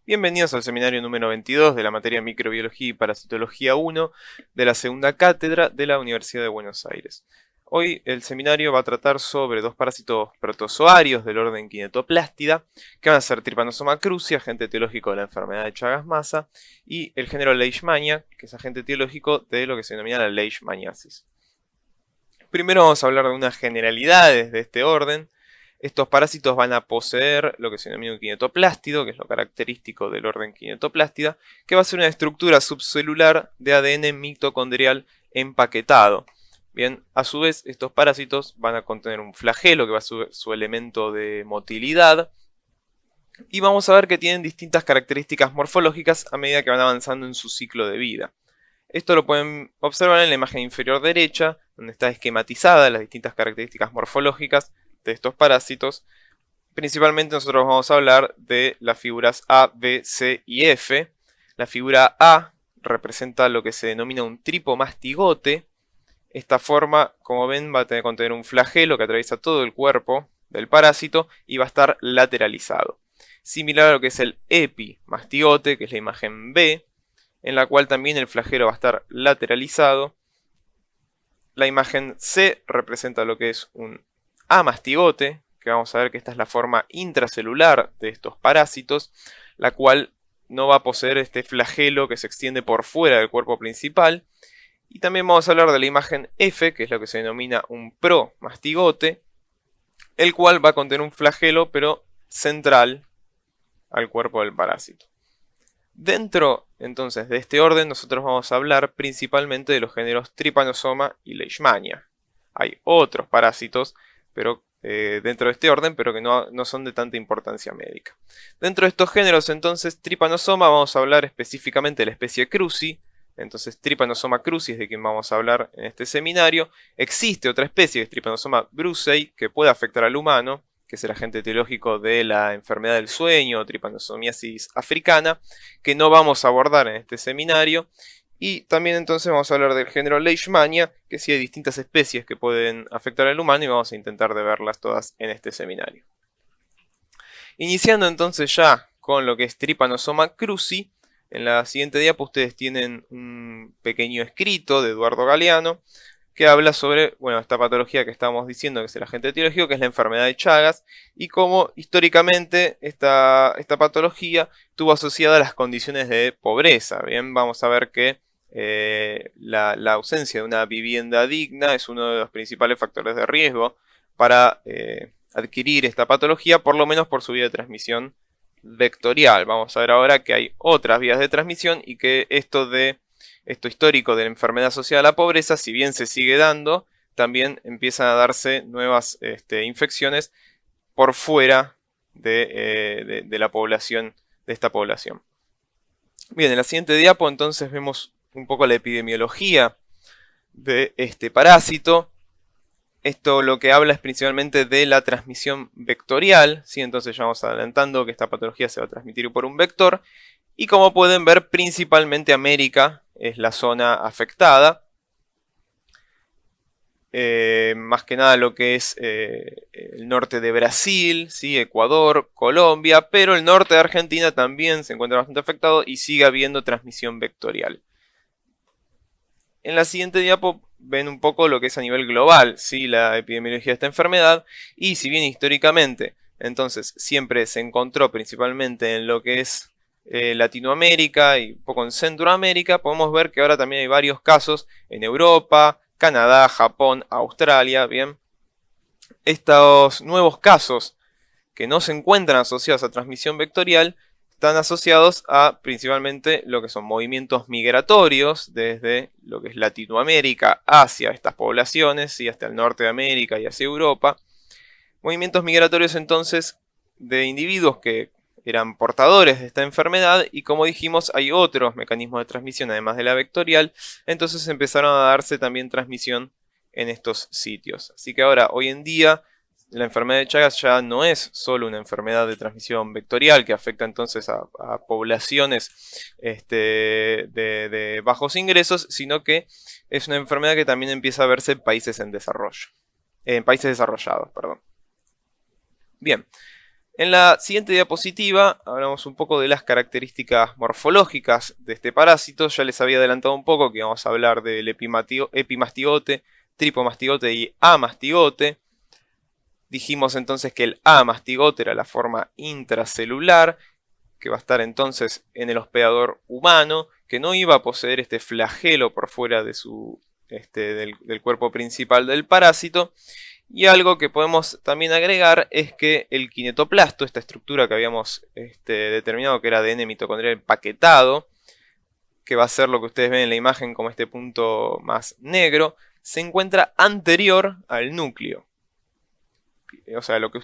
Bienvenidos al seminario número 22 de la materia Microbiología y Parasitología 1 de la segunda cátedra de la Universidad de Buenos Aires. Hoy el seminario va a tratar sobre dos parásitos protozoarios del orden Kinetoplastida, que van a ser Trypanosoma cruzi, agente etiológico de la enfermedad de Chagas-Massa, y el género Leishmania, que es agente etiológico de lo que se denomina la Leishmaniasis. Primero vamos a hablar de unas generalidades de este orden. Estos parásitos van a poseer lo que se denomina un kinetoplástido, que es lo característico del orden Kinetoplastida, que va a ser una estructura subcelular de ADN mitocondrial empaquetado. Bien, a su vez, estos parásitos van a contener un flagelo, que va a ser su elemento de motilidad, y vamos a ver que tienen distintas características morfológicas a medida que van avanzando en su ciclo de vida. Esto lo pueden observar en la imagen inferior derecha, donde está esquematizada las distintas características morfológicas de estos parásitos. Principalmente nosotros vamos a hablar de las figuras A, B, C y F. La figura A representa lo que se denomina un tripomastigote. Esta forma, como ven, va a contener un flagelo que atraviesa todo el cuerpo del parásito y va a estar lateralizado. Similar a lo que es el epimastigote, que es la imagen B, en la cual también el flagelo va a estar lateralizado. La imagen C representa lo que es un amastigote, que vamos a ver que esta es la forma intracelular de estos parásitos, la cual no va a poseer este flagelo que se extiende por fuera del cuerpo principal. Y también vamos a hablar de la imagen F, que es lo que se denomina un promastigote, el cual va a contener un flagelo pero central al cuerpo del parásito. Dentro, entonces, de este orden, nosotros vamos a hablar principalmente de los géneros Trypanosoma y Leishmania. Hay otros parásitos dentro de este orden, pero que no son de tanta importancia médica. Dentro de estos géneros, entonces, Trypanosoma, vamos a hablar específicamente de la especie cruzi. Entonces, Trypanosoma cruzi es de quien vamos a hablar en este seminario. Existe otra especie, que es Trypanosoma brucei, que puede afectar al humano, que es el agente etiológico de la enfermedad del sueño, tripanosomiasis africana, que no vamos a abordar en este seminario. Y también entonces vamos a hablar del género Leishmania, que sí hay distintas especies que pueden afectar al humano y vamos a intentar de verlas todas en este seminario. Iniciando entonces ya con lo que es Trypanosoma cruzi, en la siguiente diapo ustedes tienen un pequeño escrito de Eduardo Galeano, que habla sobre, esta patología que estábamos diciendo, que es el agente etiológico, que es la enfermedad de Chagas, y cómo históricamente esta patología estuvo asociada a las condiciones de pobreza. Bien, vamos a ver que la ausencia de una vivienda digna es uno de los principales factores de riesgo para adquirir esta patología, por lo menos por su vía de transmisión vectorial. Vamos a ver ahora que hay otras vías de transmisión y que esto histórico de la enfermedad asociada a la pobreza, si bien se sigue dando, también empiezan a darse nuevas infecciones por fuera de la población, de esta población. Bien, en la siguiente diapo entonces vemos un poco la epidemiología de este parásito. Esto lo que habla es principalmente de la transmisión vectorial, ¿sí? Entonces ya vamos adelantando que esta patología se va a transmitir por un vector. Y como pueden ver, principalmente América es la zona afectada. Más que nada lo que es el norte de Brasil, ¿sí? Ecuador, Colombia, pero el norte de Argentina también se encuentra bastante afectado y sigue habiendo transmisión vectorial. En la siguiente diapo ven un poco lo que es a nivel global, ¿sí? La epidemiología de esta enfermedad, y si bien históricamente entonces siempre se encontró principalmente en lo que es Latinoamérica y un poco en Centroamérica, podemos ver que ahora también hay varios casos en Europa, Canadá, Japón, Australia. Bien, estos nuevos casos que no se encuentran asociados a transmisión vectorial están asociados a principalmente lo que son movimientos migratorios desde lo que es Latinoamérica hacia estas poblaciones, y hasta el norte de América y hacia Europa. Movimientos migratorios entonces de individuos que eran portadores de esta enfermedad, y como dijimos hay otros mecanismos de transmisión además de la vectorial, entonces empezaron a darse también transmisión en estos sitios. Así que ahora, hoy en día, la enfermedad de Chagas ya no es solo una enfermedad de transmisión vectorial que afecta entonces a poblaciones de bajos ingresos, sino que es una enfermedad que también empieza a verse en países en desarrollo, en países desarrollados, perdón. Bien, En la siguiente diapositiva hablamos un poco de las características morfológicas de este parásito. Ya les había adelantado un poco que vamos a hablar del epimastigote, tripomastigote y amastigote. Dijimos entonces que el amastigote era la forma intracelular, que va a estar entonces en el hospedador humano, que no iba a poseer este flagelo por fuera de del cuerpo principal del parásito. Y algo que podemos también agregar es que el kinetoplasto, esta estructura que habíamos determinado que era ADN mitocondrial empaquetado, que va a ser lo que ustedes ven en la imagen como este punto más negro, se encuentra anterior al núcleo. O sea, lo que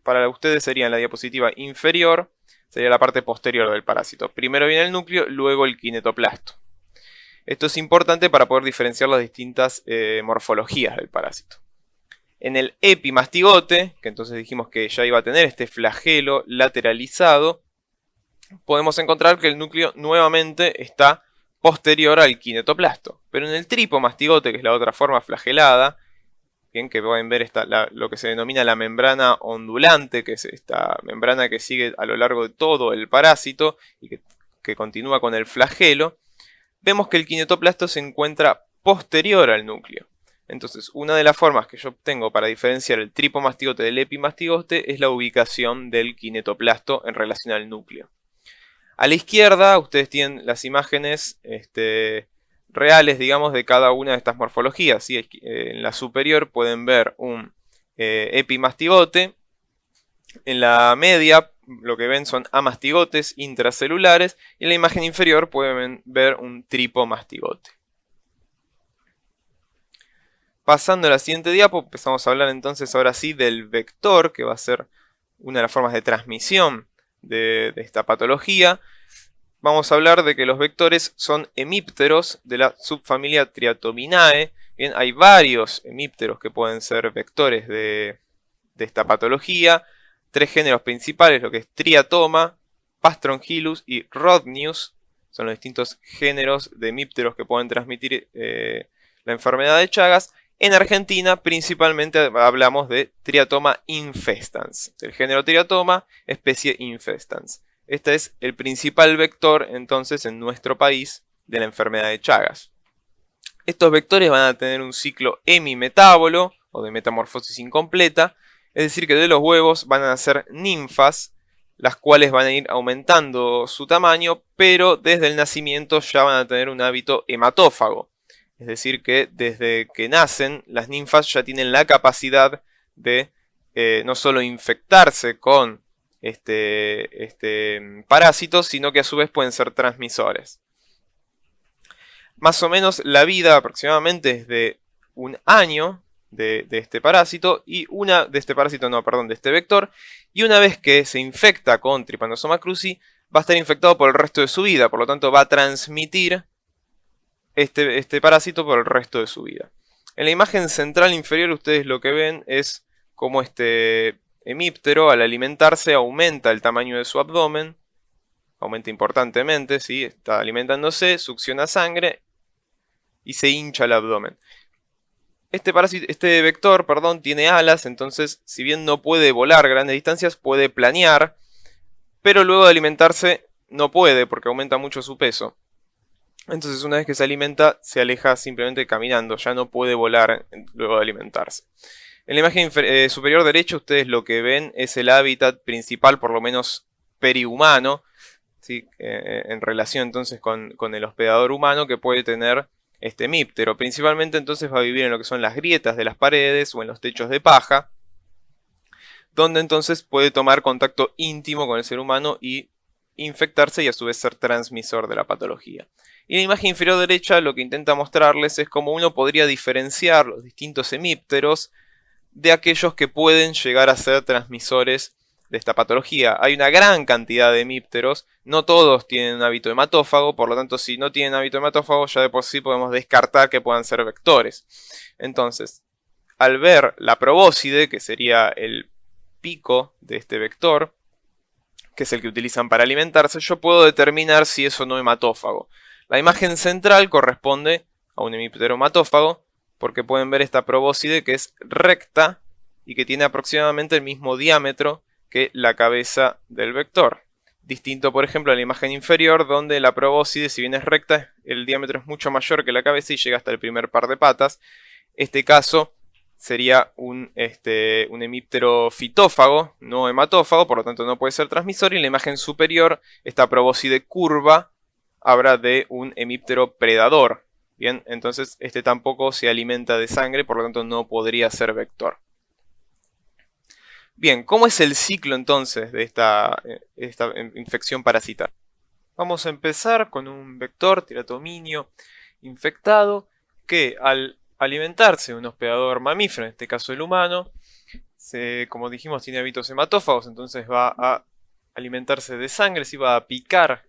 para ustedes sería en la diapositiva inferior, sería la parte posterior del parásito. Primero viene el núcleo, luego el kinetoplasto. Esto es importante para poder diferenciar las distintas morfologías del parásito. En el epimastigote, que entonces dijimos que ya iba a tener este flagelo lateralizado, podemos encontrar que el núcleo nuevamente está posterior al kinetoplasto. Pero en el tripomastigote, que es la otra forma flagelada, bien, que pueden ver lo que se denomina la membrana ondulante, que es esta membrana que sigue a lo largo de todo el parásito y que continúa con el flagelo, vemos que el kinetoplasto se encuentra posterior al núcleo. Entonces, una de las formas que yo obtengo para diferenciar el tripomastigote del epimastigote es la ubicación del kinetoplasto en relación al núcleo. A la izquierda, ustedes tienen las imágenes reales, digamos, de cada una de estas morfologías, ¿sí? En la superior pueden ver un epimastigote. En la media, lo que ven son amastigotes intracelulares. Y en la imagen inferior pueden ver un tripomastigote. Pasando a la siguiente diapo, empezamos a hablar entonces ahora sí del vector, que va a ser una de las formas de transmisión de esta patología. Vamos a hablar de que los vectores son hemípteros de la subfamilia Triatominae. Bien, hay varios hemípteros que pueden ser vectores de esta patología. Tres géneros principales, lo que es Triatoma, Pastrongyllus y Rhodnius. Son los distintos géneros de hemípteros que pueden transmitir la enfermedad de Chagas. En Argentina principalmente hablamos de Triatoma infestans, del género Triatoma, especie infestans. Este es el principal vector entonces en nuestro país de la enfermedad de Chagas. Estos vectores van a tener un ciclo hemimetábolo o de metamorfosis incompleta, es decir que de los huevos van a nacer ninfas, las cuales van a ir aumentando su tamaño, pero desde el nacimiento ya van a tener un hábito hematófago. Es decir que desde que nacen, las ninfas ya tienen la capacidad de no solo infectarse con parásito, sino que a su vez pueden ser transmisores. Más o menos la vida aproximadamente es de un año de este parásito y de este vector, y una vez que se infecta con Trypanosoma cruzi, va a estar infectado por el resto de su vida, por lo tanto va a transmitir este parásito por el resto de su vida. En la imagen central inferior ustedes lo que ven es cómo este hemíptero al alimentarse aumenta el tamaño de su abdomen, aumenta importantemente, ¿sí? Está alimentándose, succiona sangre y se hincha el abdomen. Este vector, tiene alas, entonces si bien no puede volar grandes distancias, puede planear, pero luego de alimentarse no puede porque aumenta mucho su peso. Entonces una vez que se alimenta, se aleja simplemente caminando, ya no puede volar luego de alimentarse. En la imagen superior derecha ustedes lo que ven es el hábitat principal, por lo menos perihumano, ¿sí? En relación entonces con el hospedador humano que puede tener este hemíptero. Principalmente entonces va a vivir en lo que son las grietas de las paredes o en los techos de paja, donde entonces puede tomar contacto íntimo con el ser humano y infectarse y a su vez ser transmisor de la patología. Y en la imagen inferior derecha lo que intenta mostrarles es cómo uno podría diferenciar los distintos hemípteros de aquellos que pueden llegar a ser transmisores de esta patología. Hay una gran cantidad de hemípteros, no todos tienen un hábito hematófago, por lo tanto si no tienen hábito hematófago ya de por sí podemos descartar que puedan ser vectores. Entonces, al ver la probóscide, que sería el pico de este vector, que es el que utilizan para alimentarse, yo puedo determinar si es o no hematófago. La imagen central corresponde a un hemíptero hematófago, porque pueden ver esta probóscide que es recta y que tiene aproximadamente el mismo diámetro que la cabeza del vector. Distinto, por ejemplo, a la imagen inferior, donde la probóscide, si bien es recta, el diámetro es mucho mayor que la cabeza y llega hasta el primer par de patas. Este caso sería un hemíptero fitófago, no hematófago, por lo tanto no puede ser transmisor. Y en la imagen superior, esta probóscide curva habla de un hemíptero predador. Bien, entonces este tampoco se alimenta de sangre, por lo tanto no podría ser vector. Bien, ¿cómo es el ciclo entonces de esta infección parasitaria? Vamos a empezar con un vector teratominio infectado que al alimentarse de un hospedador mamífero, en este caso el humano, como dijimos tiene hábitos hematófagos, entonces va a alimentarse de sangre, sí va a picar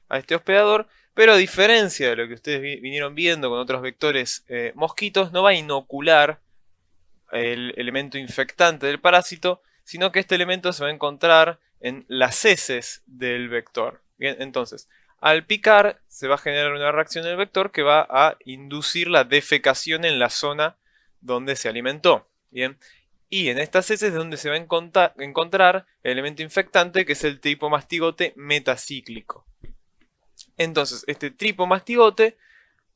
a este hospedador, pero a diferencia de lo que ustedes vinieron viendo con otros vectores mosquitos, no va a inocular el elemento infectante del parásito, sino que este elemento se va a encontrar en las heces del vector. Bien, entonces, al picar se va a generar una reacción del vector que va a inducir la defecación en la zona donde se alimentó. Bien, y en estas heces es donde se va a encontrar el elemento infectante, que es el tripomastigote metacíclico. Entonces, este tripomastigote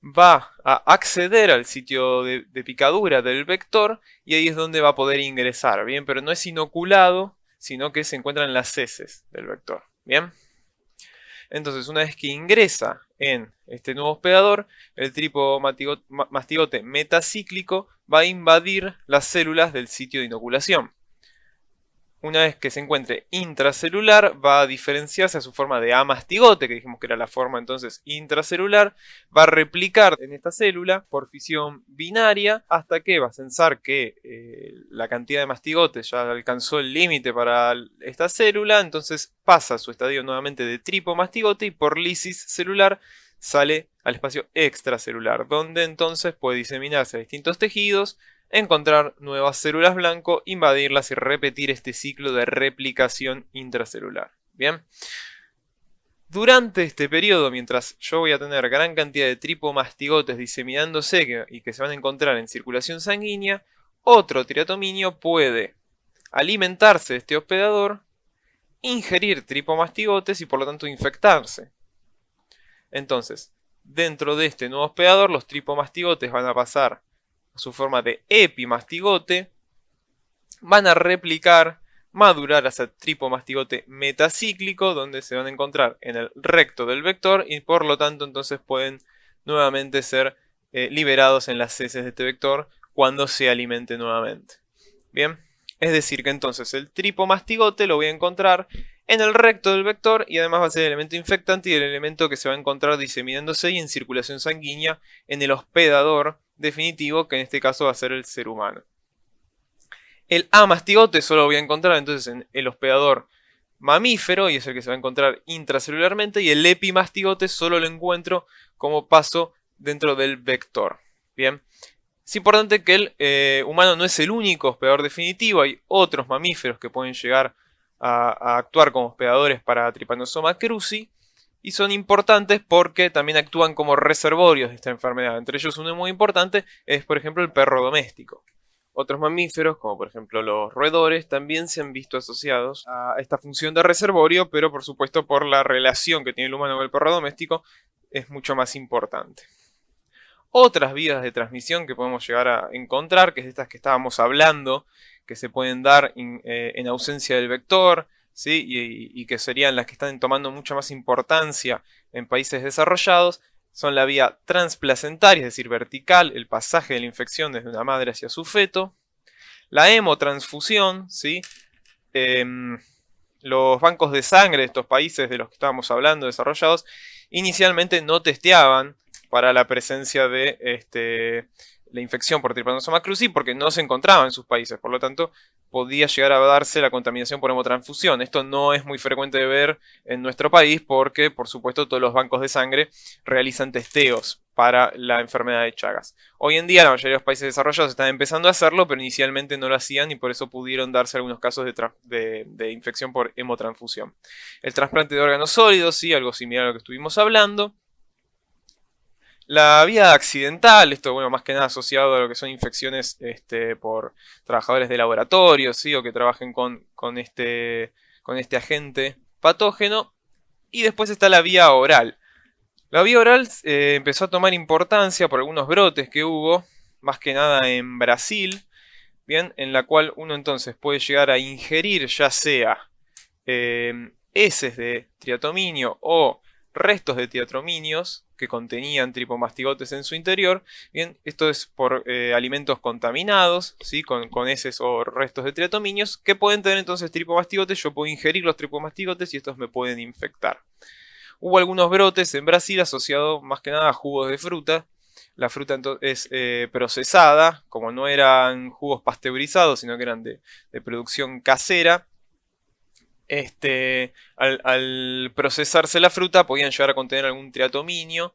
va a acceder al sitio de picadura del vector y ahí es donde va a poder ingresar, ¿bien? Pero no es inoculado, sino que se encuentra en las heces del vector, ¿bien? Entonces, una vez que ingresa en este nuevo hospedador, el tripomastigote metacíclico va a invadir las células del sitio de inoculación. Una vez que se encuentre intracelular, va a diferenciarse a su forma de amastigote, que dijimos que era la forma entonces intracelular, va a replicar en esta célula por fisión binaria hasta que va a pensar que la cantidad de mastigotes ya alcanzó el límite para esta célula, entonces pasa a su estadio nuevamente de tripomastigote y por lisis celular sale al espacio extracelular, donde entonces puede diseminarse a distintos tejidos, encontrar nuevas células blanco, invadirlas y repetir este ciclo de replicación intracelular. Bien. Durante este periodo, mientras yo voy a tener gran cantidad de tripomastigotes diseminándose y que se van a encontrar en circulación sanguínea, otro teratominio puede alimentarse de este hospedador, ingerir tripomastigotes y por lo tanto infectarse. Entonces, dentro de este nuevo hospedador, los tripomastigotes van a pasar su forma de epimastigote, van a replicar, madurar hasta tripomastigote metacíclico, donde se van a encontrar en el recto del vector y por lo tanto entonces pueden nuevamente ser liberados en las heces de este vector cuando se alimente nuevamente. Bien, es decir que entonces el tripomastigote lo voy a encontrar en el recto del vector y además va a ser el elemento infectante y el elemento que se va a encontrar diseminándose y en circulación sanguínea en el hospedador definitivo, que en este caso va a ser el ser humano. El amastigote solo lo voy a encontrar entonces en el hospedador mamífero y es el que se va a encontrar intracelularmente, y el epimastigote solo lo encuentro como paso dentro del vector. Bien, es importante que el humano no es el único hospedador definitivo, hay otros mamíferos que pueden llegar a actuar como hospedadores para Trypanosoma cruzi, y son importantes porque también actúan como reservorios de esta enfermedad. Entre ellos uno muy importante es, por ejemplo, el perro doméstico. Otros mamíferos, como por ejemplo los roedores, también se han visto asociados a esta función de reservorio, pero por supuesto por la relación que tiene el humano con el perro doméstico es mucho más importante. Otras vías de transmisión que podemos llegar a encontrar, que es estas que estábamos hablando, que se pueden dar en ausencia del vector, ¿sí? y que serían las que están tomando mucha más importancia en países desarrollados, son la vía transplacentaria, es decir, vertical, el pasaje de la infección desde una madre hacia su feto, la hemotransfusión, ¿sí? Los bancos de sangre de estos países de los que estábamos hablando, desarrollados, inicialmente no testeaban para la presencia de la infección por Trypanosoma cruzi porque no se encontraba en sus países, por lo tanto podía llegar a darse la contaminación por hemotransfusión. Esto no es muy frecuente de ver en nuestro país porque, por supuesto, todos los bancos de sangre realizan testeos para la enfermedad de Chagas. Hoy en día la mayoría de los países desarrollados están empezando a hacerlo, pero inicialmente no lo hacían y por eso pudieron darse algunos casos de infección por hemotransfusión. El trasplante de órganos sólidos, sí, algo similar a lo que estuvimos hablando. La vía accidental, esto bueno, más que nada asociado a lo que son infecciones por trabajadores de laboratorio, ¿sí? O que trabajen con este agente patógeno. Y después está la vía oral. La vía oral empezó a tomar importancia por algunos brotes que hubo, más que nada en Brasil, bien, en la cual uno entonces puede llegar a ingerir ya sea heces de triatominio o restos de triatominios que contenían tripomastigotes en su interior. Bien, esto es por alimentos contaminados, ¿sí? con heces o restos de triatominios que pueden tener entonces tripomastigotes. Yo puedo ingerir los tripomastigotes y estos me pueden infectar. Hubo algunos brotes en Brasil asociados más que nada a jugos de fruta. La fruta es procesada, como no eran jugos pasteurizados, sino que eran de producción casera. Al procesarse la fruta podían llegar a contener algún triatominio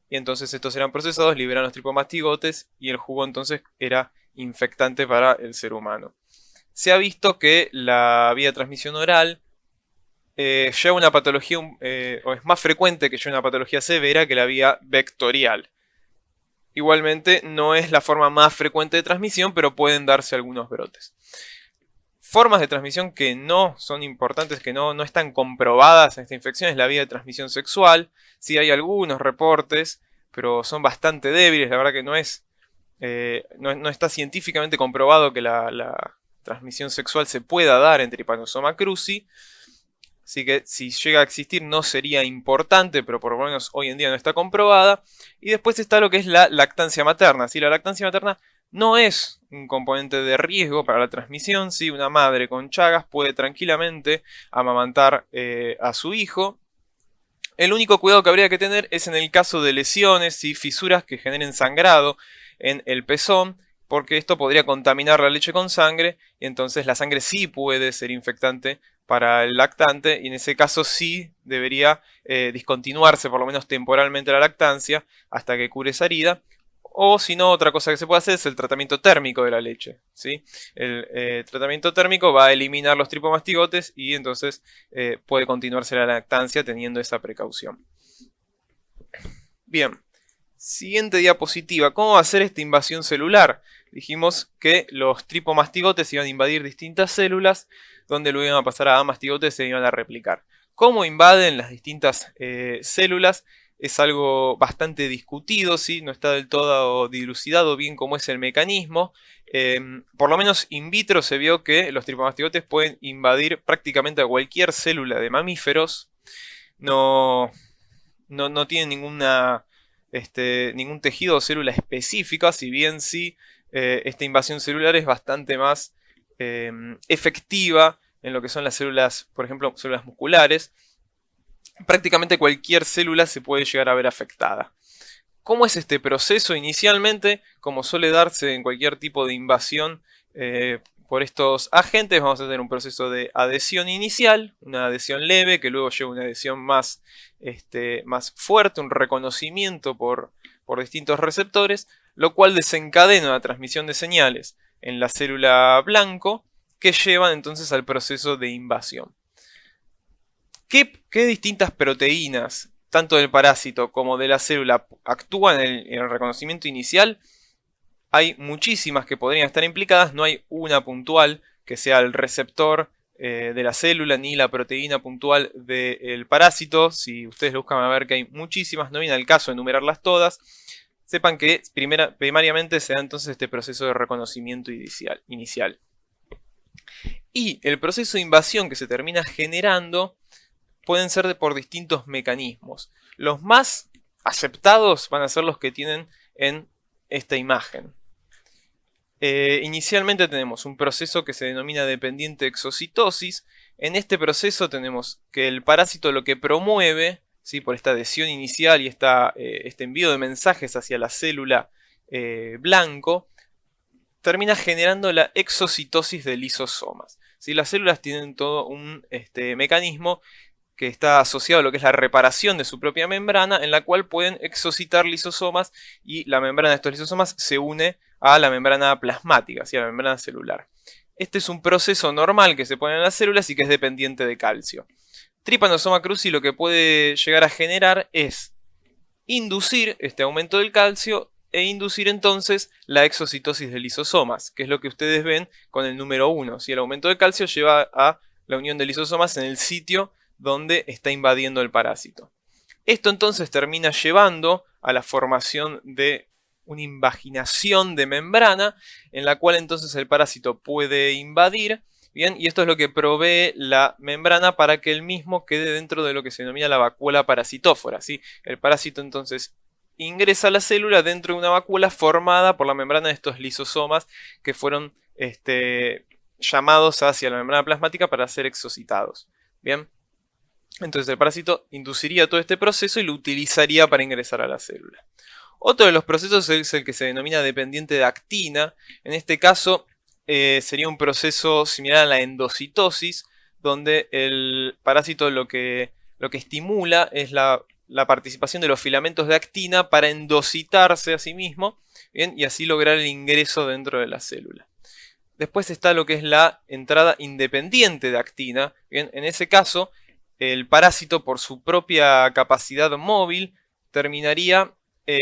y entonces estos eran procesados, liberan los tripomastigotes y el jugo entonces era infectante para el ser humano. Se ha visto que la vía de transmisión oral lleva una patología, o es más frecuente que lleve una patología severa que la vía vectorial. Igualmente no es la forma más frecuente de transmisión, pero pueden darse algunos brotes. Formas de transmisión que no son importantes, que no están comprobadas en esta infección, es la vía de transmisión sexual. Sí hay algunos reportes, pero son bastante débiles. La verdad que no está científicamente comprobado que la transmisión sexual se pueda dar en Trypanosoma cruzi. Así que si llega a existir no sería importante, pero por lo menos hoy en día no está comprobada. Y después está lo que es la lactancia materna. ¿Sí? La lactancia materna no es un componente de riesgo para la transmisión. ¿Sí? Una madre con Chagas puede tranquilamente amamantar a su hijo. El único cuidado que habría que tener es en el caso de lesiones y fisuras que generen sangrado en el pezón, porque esto podría contaminar la leche con sangre y entonces la sangre sí puede ser infectante para el lactante y en ese caso sí debería discontinuarse por lo menos temporalmente la lactancia hasta que cure esa herida. O si no, otra cosa que se puede hacer es el tratamiento térmico de la leche, ¿sí? El tratamiento térmico va a eliminar los tripomastigotes y entonces puede continuarse la lactancia teniendo esa precaución. Bien, siguiente diapositiva. ¿Cómo va a ser esta invasión celular? Dijimos que los tripomastigotes iban a invadir distintas células, donde luego iban a pasar a amastigotes y se iban a replicar. ¿Cómo invaden las distintas células? Es algo bastante discutido, ¿sí? No está del todo dilucidado bien cómo es el mecanismo. Por lo menos in vitro se vio que los tripomastigotes pueden invadir prácticamente a cualquier célula de mamíferos. No tienen ningún tejido o célula específica, si bien sí esta invasión celular es bastante más efectiva en lo que son las células, por ejemplo, células musculares. Prácticamente cualquier célula se puede llegar a ver afectada. ¿Cómo es este proceso? Inicialmente, como suele darse en cualquier tipo de invasión por estos agentes, vamos a tener un proceso de adhesión inicial, una adhesión leve, que luego lleva una adhesión más fuerte, un reconocimiento por distintos receptores, lo cual desencadena la transmisión de señales en la célula blanco, que llevan entonces al proceso de invasión. ¿Qué distintas proteínas, tanto del parásito como de la célula, actúan en el reconocimiento inicial? Hay muchísimas que podrían estar implicadas, no hay una puntual que sea el receptor de la célula ni la proteína puntual del parásito. Si ustedes lo buscan a ver que hay muchísimas, no viene al caso enumerarlas todas. Sepan que primariamente se da entonces este proceso de reconocimiento inicial. Y el proceso de invasión que se termina generando pueden ser por distintos mecanismos. Los más aceptados van a ser los que tienen en esta imagen. Inicialmente tenemos un proceso que se denomina dependiente exocitosis. En este proceso tenemos que el parásito lo que promueve, ¿sí? Por esta adhesión inicial y este envío de mensajes hacia la célula blanco, termina generando la exocitosis de lisosomas. ¿Sí? Las células tienen todo un mecanismo que está asociado a lo que es la reparación de su propia membrana, en la cual pueden exocitar lisosomas y la membrana de estos lisosomas se une a la membrana plasmática, ¿sí? A la membrana celular. Este es un proceso normal que se pone en las células y que es dependiente de calcio. Trypanosoma cruzi lo que puede llegar a generar es inducir este aumento del calcio e inducir entonces la exocitosis de lisosomas, que es lo que ustedes ven con el número 1. ¿Sí? El aumento del calcio lleva a la unión de lisosomas en el sitio donde está invadiendo el parásito. Esto entonces termina llevando a la formación de una invaginación de membrana en la cual entonces el parásito puede invadir. Bien, y esto es lo que provee la membrana para que el mismo quede dentro de lo que se denomina la vacuola parasitófora. ¿Sí? El parásito entonces ingresa a la célula dentro de una vacuola formada por la membrana de estos lisosomas que fueron llamados hacia la membrana plasmática para ser exocitados. Bien, entonces el parásito induciría todo este proceso y lo utilizaría para ingresar a la célula. Otro de los procesos es el que se denomina dependiente de actina. En este caso sería un proceso similar a la endocitosis, donde el parásito lo que estimula es la participación de los filamentos de actina para endocitarse a sí mismo, ¿bien? Y así lograr el ingreso dentro de la célula. Después está lo que es la entrada independiente de actina. ¿Bien? En ese caso, el parásito por su propia capacidad móvil terminaría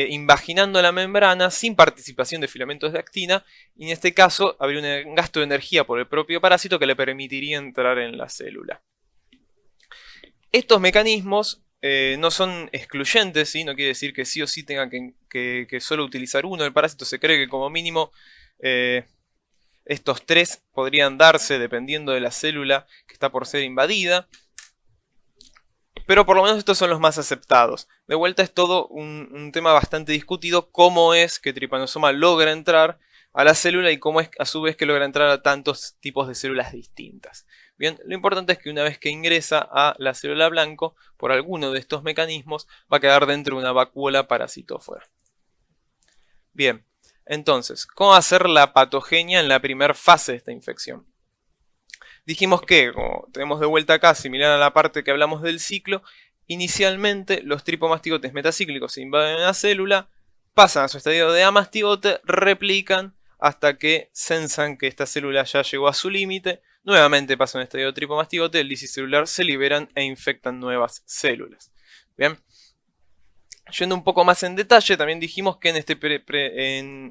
invaginando la membrana sin participación de filamentos de actina, y en este caso habría un gasto de energía por el propio parásito que le permitiría entrar en la célula. Estos mecanismos no son excluyentes, ¿sí? No quiere decir que sí o sí tengan que solo utilizar uno. El parásito se cree que como mínimo estos tres podrían darse dependiendo de la célula que está por ser invadida. Pero por lo menos estos son los más aceptados. De vuelta es todo un tema bastante discutido cómo es que Trypanosoma logra entrar a la célula y cómo es a su vez que logra entrar a tantos tipos de células distintas. Bien, lo importante es que una vez que ingresa a la célula blanco, por alguno de estos mecanismos, va a quedar dentro de una vacuola parasitófora. Bien, entonces, ¿cómo va a ser la patogenia en la primera fase de esta infección? Dijimos que, como tenemos de vuelta acá, similar a la parte que hablamos del ciclo, inicialmente los tripomastigotes metacíclicos se invaden la célula, pasan a su estadio de amastigote, replican hasta que sensan que esta célula ya llegó a su límite, nuevamente pasan a un estadio de tripomastigote, el lisicelular se liberan e infectan nuevas células. Bien. Yendo un poco más en detalle, también dijimos que en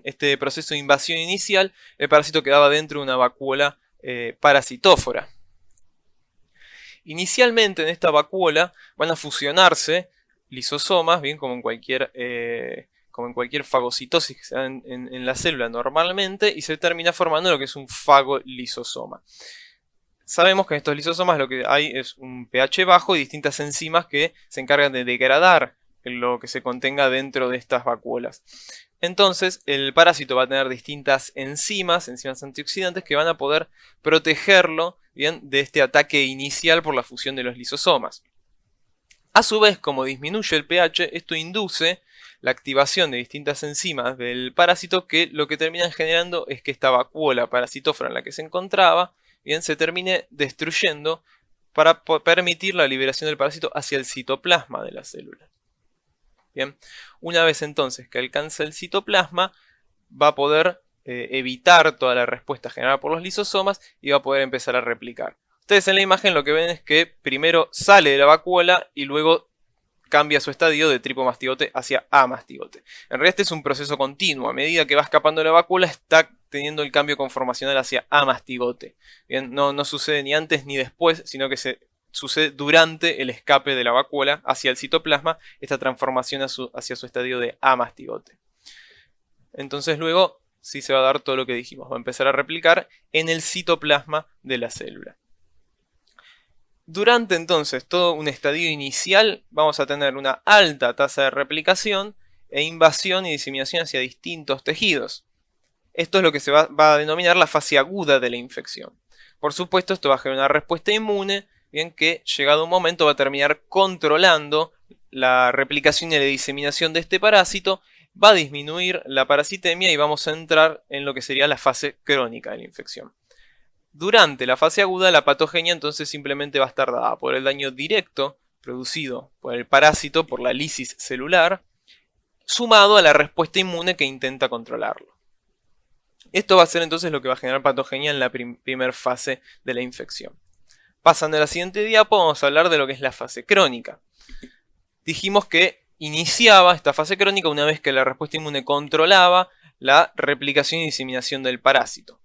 este proceso de invasión inicial, el parásito quedaba dentro de una vacuola parasitófora. Inicialmente en esta vacuola van a fusionarse lisosomas, bien como en cualquier fagocitosis que se da en la célula normalmente, y se termina formando lo que es un fagolisosoma. Sabemos que en estos lisosomas lo que hay es un pH bajo y distintas enzimas que se encargan de degradar lo que se contenga dentro de estas vacuolas. Entonces el parásito va a tener distintas enzimas antioxidantes que van a poder protegerlo, bien, de este ataque inicial por la fusión de los lisosomas. A su vez, como disminuye el pH, esto induce la activación de distintas enzimas del parásito que lo que terminan generando es que esta vacuola parasitófora en la que se encontraba, bien, se termine destruyendo para permitir la liberación del parásito hacia el citoplasma de la célula. Bien. Una vez entonces que alcanza el citoplasma, va a poder evitar toda la respuesta generada por los lisosomas y va a poder empezar a replicar. Ustedes en la imagen lo que ven es que primero sale de la vacuola y luego cambia su estadio de tripomastigote hacia amastigote. En realidad este es un proceso continuo. A medida que va escapando de la vacuola está teniendo el cambio conformacional hacia amastigote. Bien, no sucede ni antes ni después, sino que sucede durante el escape de la vacuola hacia el citoplasma, esta transformación hacia su estadio de amastigote. Entonces luego sí se va a dar todo lo que dijimos, va a empezar a replicar en el citoplasma de la célula. Durante entonces todo un estadio inicial vamos a tener una alta tasa de replicación e invasión y diseminación hacia distintos tejidos. Esto es lo que se va a denominar la fase aguda de la infección. Por supuesto, esto va a generar una respuesta inmune, bien, que llegado un momento va a terminar controlando la replicación y la diseminación de este parásito, va a disminuir la parasitemia y vamos a entrar en lo que sería la fase crónica de la infección. Durante la fase aguda, la patogenia entonces simplemente va a estar dada por el daño directo producido por el parásito, por la lisis celular, sumado a la respuesta inmune que intenta controlarlo. Esto va a ser entonces lo que va a generar patogenia en la primera fase de la infección. Pasando a la siguiente diapo, vamos a hablar de lo que es la fase crónica. Dijimos que iniciaba esta fase crónica una vez que la respuesta inmune controlaba la replicación y diseminación del parásito.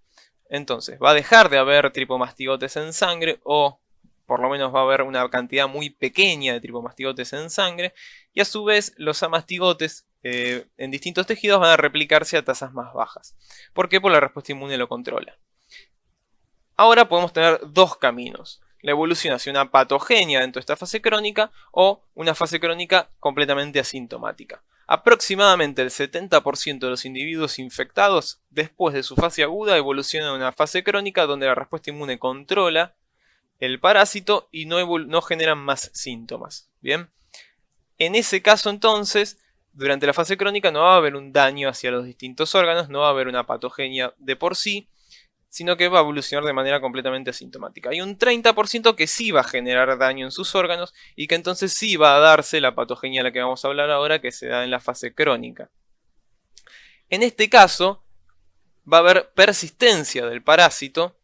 Entonces, va a dejar de haber tripomastigotes en sangre, o por lo menos va a haber una cantidad muy pequeña de tripomastigotes en sangre, y a su vez los amastigotes en distintos tejidos van a replicarse a tasas más bajas. ¿Por qué? Porque la respuesta inmune lo controla. Ahora podemos tener dos caminos: la evolución hacia una patogenia dentro de esta fase crónica o una fase crónica completamente asintomática. Aproximadamente el 70% de los individuos infectados después de su fase aguda evolucionan a una fase crónica donde la respuesta inmune controla el parásito y no generan más síntomas. Bien, en ese caso entonces, durante la fase crónica no va a haber un daño hacia los distintos órganos, no va a haber una patogenia de por sí, sino que va a evolucionar de manera completamente asintomática. Hay un 30% que sí va a generar daño en sus órganos y que entonces sí va a darse la patogenia a la que vamos a hablar ahora, que se da en la fase crónica. En este caso va a haber persistencia del parásito,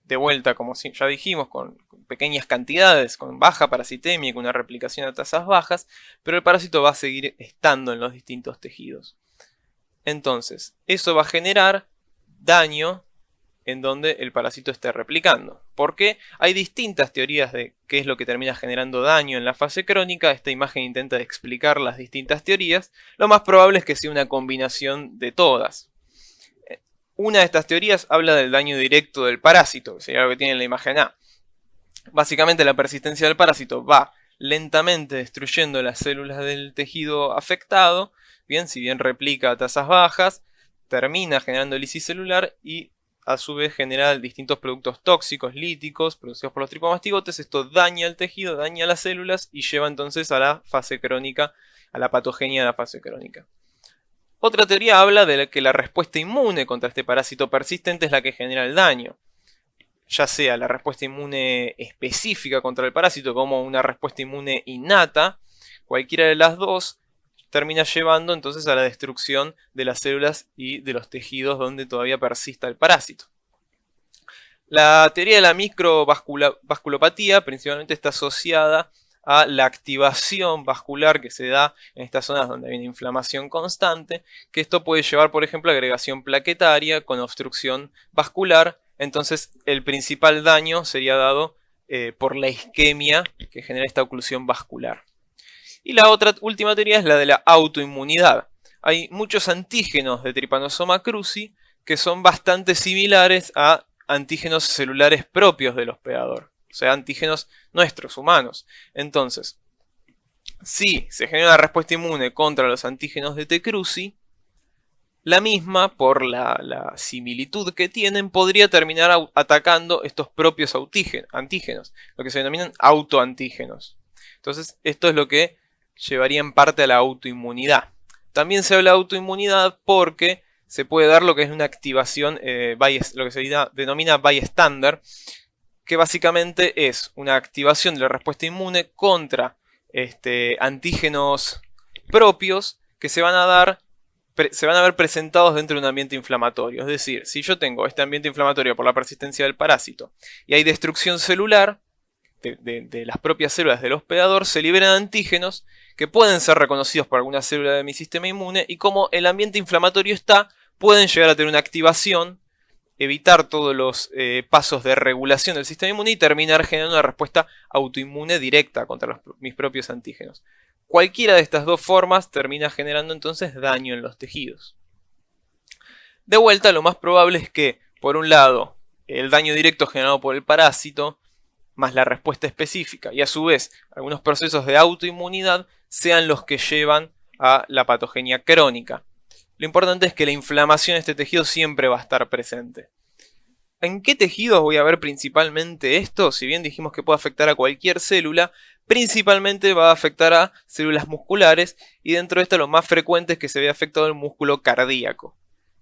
de vuelta, como ya dijimos, con pequeñas cantidades, con baja parasitemia y con una replicación a tasas bajas, pero el parásito va a seguir estando en los distintos tejidos. Entonces, eso va a generar daño en donde el parásito esté replicando. ¿Por qué? Hay distintas teorías de qué es lo que termina generando daño en la fase crónica. Esta imagen intenta explicar las distintas teorías. Lo más probable es que sea una combinación de todas. Una de estas teorías habla del daño directo del parásito, que sería lo que tiene en la imagen A. Básicamente la persistencia del parásito va lentamente destruyendo las células del tejido afectado, bien, si bien replica a tasas bajas, termina generando lisis celular y a su vez genera distintos productos tóxicos, líticos, producidos por los tripomastigotes. Esto daña el tejido, daña las células y lleva entonces a la fase crónica, a la patogenia de la fase crónica. Otra teoría habla de que la respuesta inmune contra este parásito persistente es la que genera el daño. Ya sea la respuesta inmune específica contra el parásito como una respuesta inmune innata, cualquiera de las dos termina llevando entonces a la destrucción de las células y de los tejidos donde todavía persista el parásito. La teoría de la microvasculopatía principalmente está asociada a la activación vascular que se da en estas zonas donde hay una inflamación constante, que esto puede llevar, por ejemplo, a agregación plaquetaria con obstrucción vascular. Entonces el principal daño sería dado por la isquemia que genera esta oclusión vascular. Y la última teoría es la de la autoinmunidad. Hay muchos antígenos de Trypanosoma cruzi que son bastante similares a antígenos celulares propios del hospedador, o sea, antígenos nuestros, humanos. Entonces, si se genera una respuesta inmune contra los antígenos de T. cruzi, la misma, por la similitud que tienen, podría terminar atacando estos propios antígenos, lo que se denominan autoantígenos. Entonces, esto es lo que llevaría en parte a la autoinmunidad. También se habla de autoinmunidad porque se puede dar lo que es una activación, lo que se denomina bystander, que básicamente es una activación de la respuesta inmune contra antígenos propios que se van a ver presentados dentro de un ambiente inflamatorio. Es decir, si yo tengo este ambiente inflamatorio por la persistencia del parásito y hay destrucción celular de las propias células del hospedador, se liberan antígenos que pueden ser reconocidos por alguna célula de mi sistema inmune, y como el ambiente inflamatorio está, pueden llegar a tener una activación, evitar todos los pasos de regulación del sistema inmune y terminar generando una respuesta autoinmune directa contra mis propios antígenos. Cualquiera de estas dos formas termina generando entonces daño en los tejidos. De vuelta, lo más probable es que, por un lado, el daño directo generado por el parásito, más la respuesta específica, y a su vez algunos procesos de autoinmunidad, sean los que llevan a la patogenia crónica. Lo importante es que la inflamación de este tejido siempre va a estar presente. ¿En qué tejidos voy a ver principalmente esto? Si bien dijimos que puede afectar a cualquier célula, principalmente va a afectar a células musculares, y dentro de esto lo más frecuente es que se vea afectado el músculo cardíaco.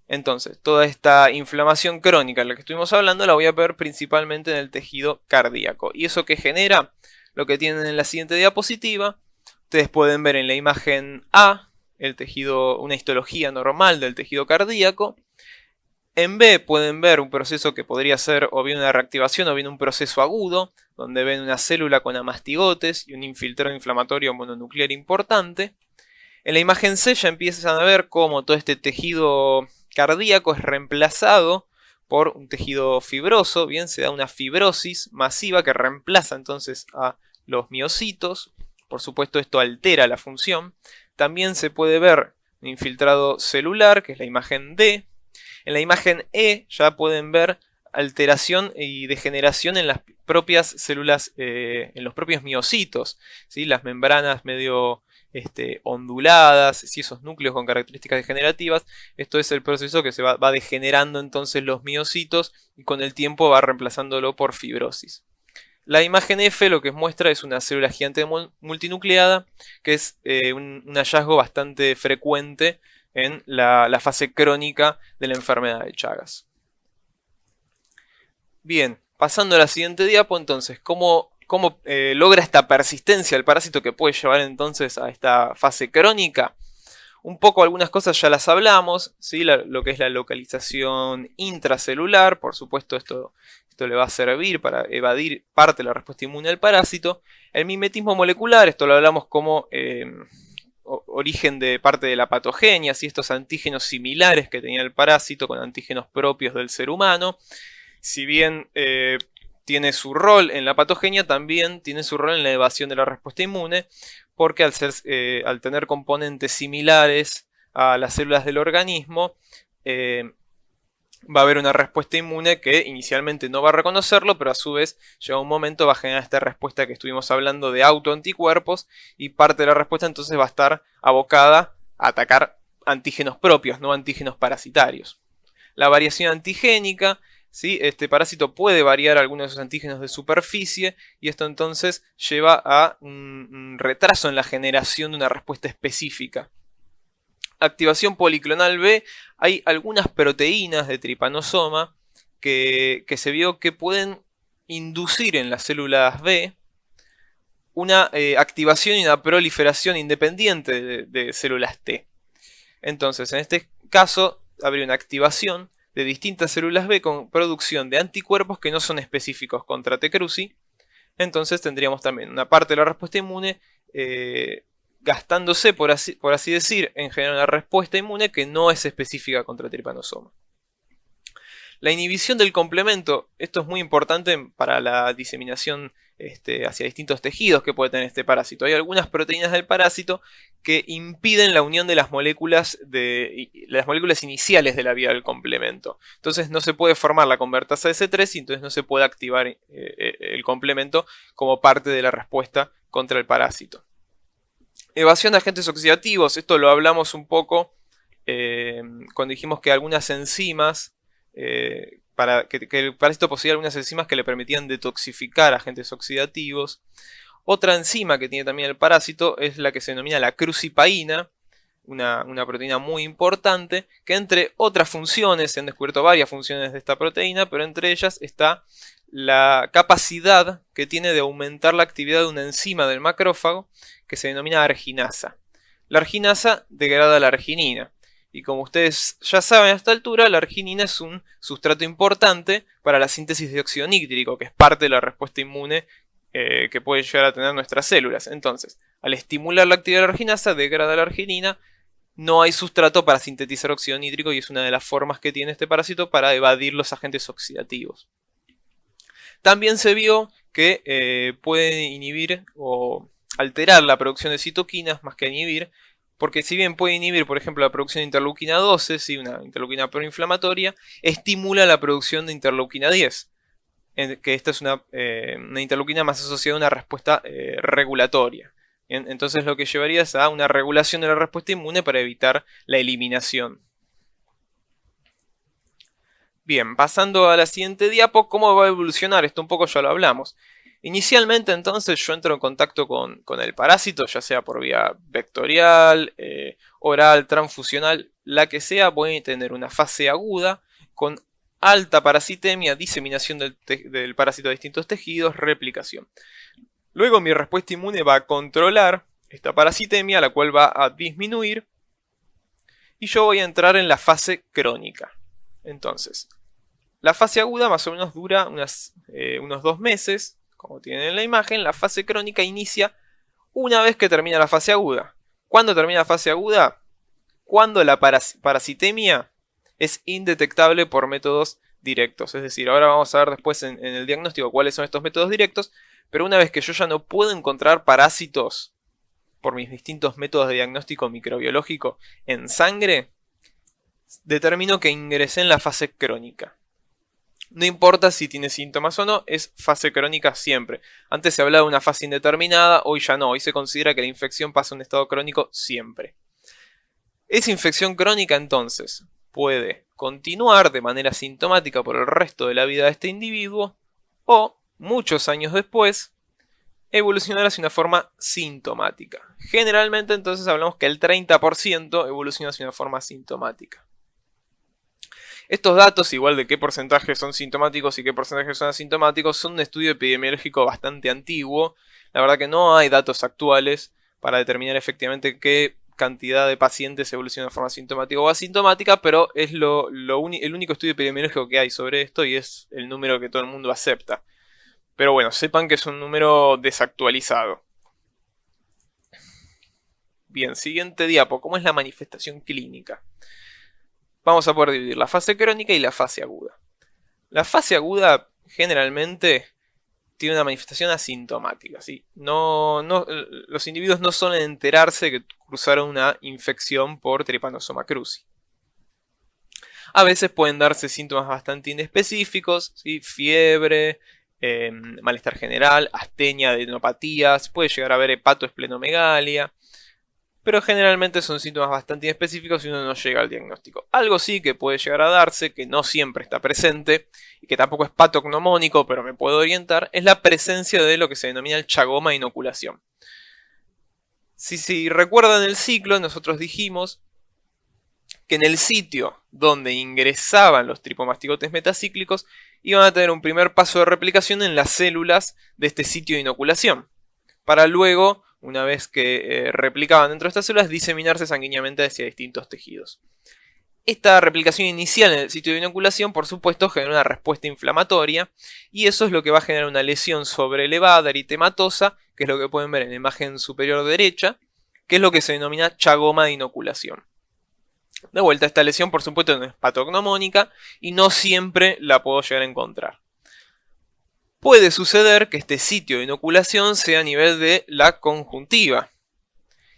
Entonces, toda esta inflamación crónica de la que estuvimos hablando la voy a ver principalmente en el tejido cardíaco. ¿Y eso qué genera? Lo que tienen en la siguiente diapositiva. Ustedes pueden ver en la imagen A el tejido, una histología normal del tejido cardíaco. En B pueden ver un proceso que podría ser o bien una reactivación o bien un proceso agudo, donde ven una célula con amastigotes y un infiltrado inflamatorio mononuclear importante. En la imagen C ya empiezan a ver cómo todo este tejido cardíaco es reemplazado por un tejido fibroso, bien, se da una fibrosis masiva que reemplaza entonces a los miocitos. Por supuesto, esto altera la función. También se puede ver un infiltrado celular, que es la imagen D. En la imagen E ya pueden ver alteración y degeneración en las propias células, en los propios miocitos, ¿sí? Las membranas medio onduladas, ¿sí? Esos núcleos con características degenerativas. Esto es el proceso que se va degenerando entonces los miocitos y con el tiempo va reemplazándolo por fibrosis. La imagen F lo que muestra es una célula gigante multinucleada, que es un hallazgo bastante frecuente en la fase crónica de la enfermedad de Chagas. Bien, pasando a la siguiente diapo, entonces, ¿cómo logra esta persistencia el parásito que puede llevar entonces a esta fase crónica? Un poco algunas cosas ya las hablamos, ¿sí? Lo que es la localización intracelular, por supuesto esto le va a servir para evadir parte de la respuesta inmune al parásito. El mimetismo molecular, esto lo hablamos como origen de parte de la patogenia, ¿sí? Estos antígenos similares que tenía el parásito con antígenos propios del ser humano. Si bien tiene su rol en la patogenia, también tiene su rol en la evasión de la respuesta inmune, porque al tener componentes similares a las células del organismo, va a haber una respuesta inmune que inicialmente no va a reconocerlo, pero a su vez llega un momento va a generar esta respuesta que estuvimos hablando de autoanticuerpos, y parte de la respuesta entonces va a estar abocada a atacar antígenos propios, no antígenos parasitarios. La variación antigénica, ¿sí? Este parásito puede variar algunos de sus antígenos de superficie y esto entonces lleva a un retraso en la generación de una respuesta específica. Activación policlonal B, hay algunas proteínas de Trypanosoma que se vio que pueden inducir en las células B una activación y una proliferación independiente de células T. Entonces, en este caso, habría una activación de distintas células B con producción de anticuerpos que no son específicos contra T. cruzi. Entonces tendríamos también una parte de la respuesta inmune gastándose, por así decir, en generar una respuesta inmune que no es específica contra Trypanosoma. La inhibición del complemento, esto es muy importante para la diseminación hacia distintos tejidos que puede tener este parásito. Hay algunas proteínas del parásito que impiden la unión de las moléculas iniciales de la vía del complemento. Entonces no se puede formar la convertasa S3 y entonces no se puede activar el complemento como parte de la respuesta contra el parásito. Evasión de agentes oxidativos, esto lo hablamos un poco cuando dijimos que algunas enzimas, para que el parásito poseía algunas enzimas que le permitían detoxificar agentes oxidativos. Otra enzima que tiene también el parásito es la que se denomina la crucipaína, una proteína muy importante, que entre otras funciones, se han descubierto varias funciones de esta proteína, pero entre ellas está la capacidad que tiene de aumentar la actividad de una enzima del macrófago que se denomina arginasa. La arginasa degrada la arginina. Y como ustedes ya saben a esta altura, la arginina es un sustrato importante para la síntesis de óxido nítrico, que es parte de la respuesta inmune que pueden llegar a tener nuestras células. Entonces, al estimular la actividad de la arginasa, degrada la arginina, no hay sustrato para sintetizar óxido nítrico y es una de las formas que tiene este parásito para evadir los agentes oxidativos. También se vio que puede inhibir o alterar la producción de citoquinas más que inhibir, porque si bien puede inhibir, por ejemplo, la producción de interleuquina 12, ¿sí? Una interleuquina proinflamatoria, estimula la producción de interleuquina 10, que esta es una interleuquina más asociada a una respuesta regulatoria. Bien, entonces lo que llevaría es a una regulación de la respuesta inmune para evitar la eliminación. Bien, pasando a la siguiente diapo, ¿cómo va a evolucionar? Esto un poco ya lo hablamos. Inicialmente entonces yo entro en contacto con el parásito, ya sea por vía vectorial, oral, transfusional, la que sea. Voy a tener una fase aguda con alta parasitemia, diseminación del parásito a distintos tejidos, replicación. Luego mi respuesta inmune va a controlar esta parasitemia, la cual va a disminuir, y yo voy a entrar en la fase crónica. Entonces, la fase aguda más o menos dura unos 2 meses, como tienen en la imagen. La fase crónica inicia una vez que termina la fase aguda. ¿Cuándo termina la fase aguda? Cuando la parasitemia es indetectable por métodos directos. Es decir, ahora vamos a ver después en el diagnóstico cuáles son estos métodos directos, pero una vez que yo ya no puedo encontrar parásitos por mis distintos métodos de diagnóstico microbiológico en sangre, determino que ingresé en la fase crónica. No importa si tiene síntomas o no, es fase crónica siempre. Antes se hablaba de una fase indeterminada, hoy ya no. Hoy se considera que la infección pasa a un estado crónico siempre. Esa infección crónica entonces puede continuar de manera sintomática por el resto de la vida de este individuo o, muchos años después, evolucionar hacia una forma sintomática. Generalmente entonces hablamos que el 30% evoluciona hacia una forma sintomática. Estos datos, igual de qué porcentaje son sintomáticos y qué porcentaje son asintomáticos, son un estudio epidemiológico bastante antiguo. La verdad que no hay datos actuales para determinar efectivamente qué cantidad de pacientes evoluciona de forma sintomática o asintomática, pero es el único estudio epidemiológico que hay sobre esto y es el número que todo el mundo acepta. Pero bueno, sepan que es un número desactualizado. Bien, siguiente diapo. ¿Cómo es la manifestación clínica? Vamos a poder dividir la fase crónica y la fase aguda. La fase aguda generalmente tiene una manifestación asintomática, ¿sí? Los individuos no suelen enterarse que cruzaron una infección por Trypanosoma cruzi. A veces pueden darse síntomas bastante inespecíficos, ¿sí? Fiebre, malestar general, astenia, adenopatías, puede llegar a haber hepatoesplenomegalia, pero generalmente son síntomas bastante inespecíficos y uno no llega al diagnóstico. Algo sí que puede llegar a darse, que no siempre está presente, y que tampoco es patognomónico, pero me puedo orientar, es la presencia de lo que se denomina el chagoma de inoculación. Si recuerdan el ciclo, nosotros dijimos que en el sitio donde ingresaban los tripomastigotes metacíclicos iban a tener un primer paso de replicación en las células de este sitio de inoculación, para luego, una vez que replicaban dentro de estas células, diseminarse sanguíneamente hacia distintos tejidos. Esta replicación inicial en el sitio de inoculación, por supuesto, genera una respuesta inflamatoria, y eso es lo que va a generar una lesión sobrelevada, eritematosa, que es lo que pueden ver en la imagen superior derecha, que es lo que se denomina chagoma de inoculación. De vuelta, esta lesión, por supuesto, no es patognomónica y no siempre la puedo llegar a encontrar. Puede suceder que este sitio de inoculación sea a nivel de la conjuntiva.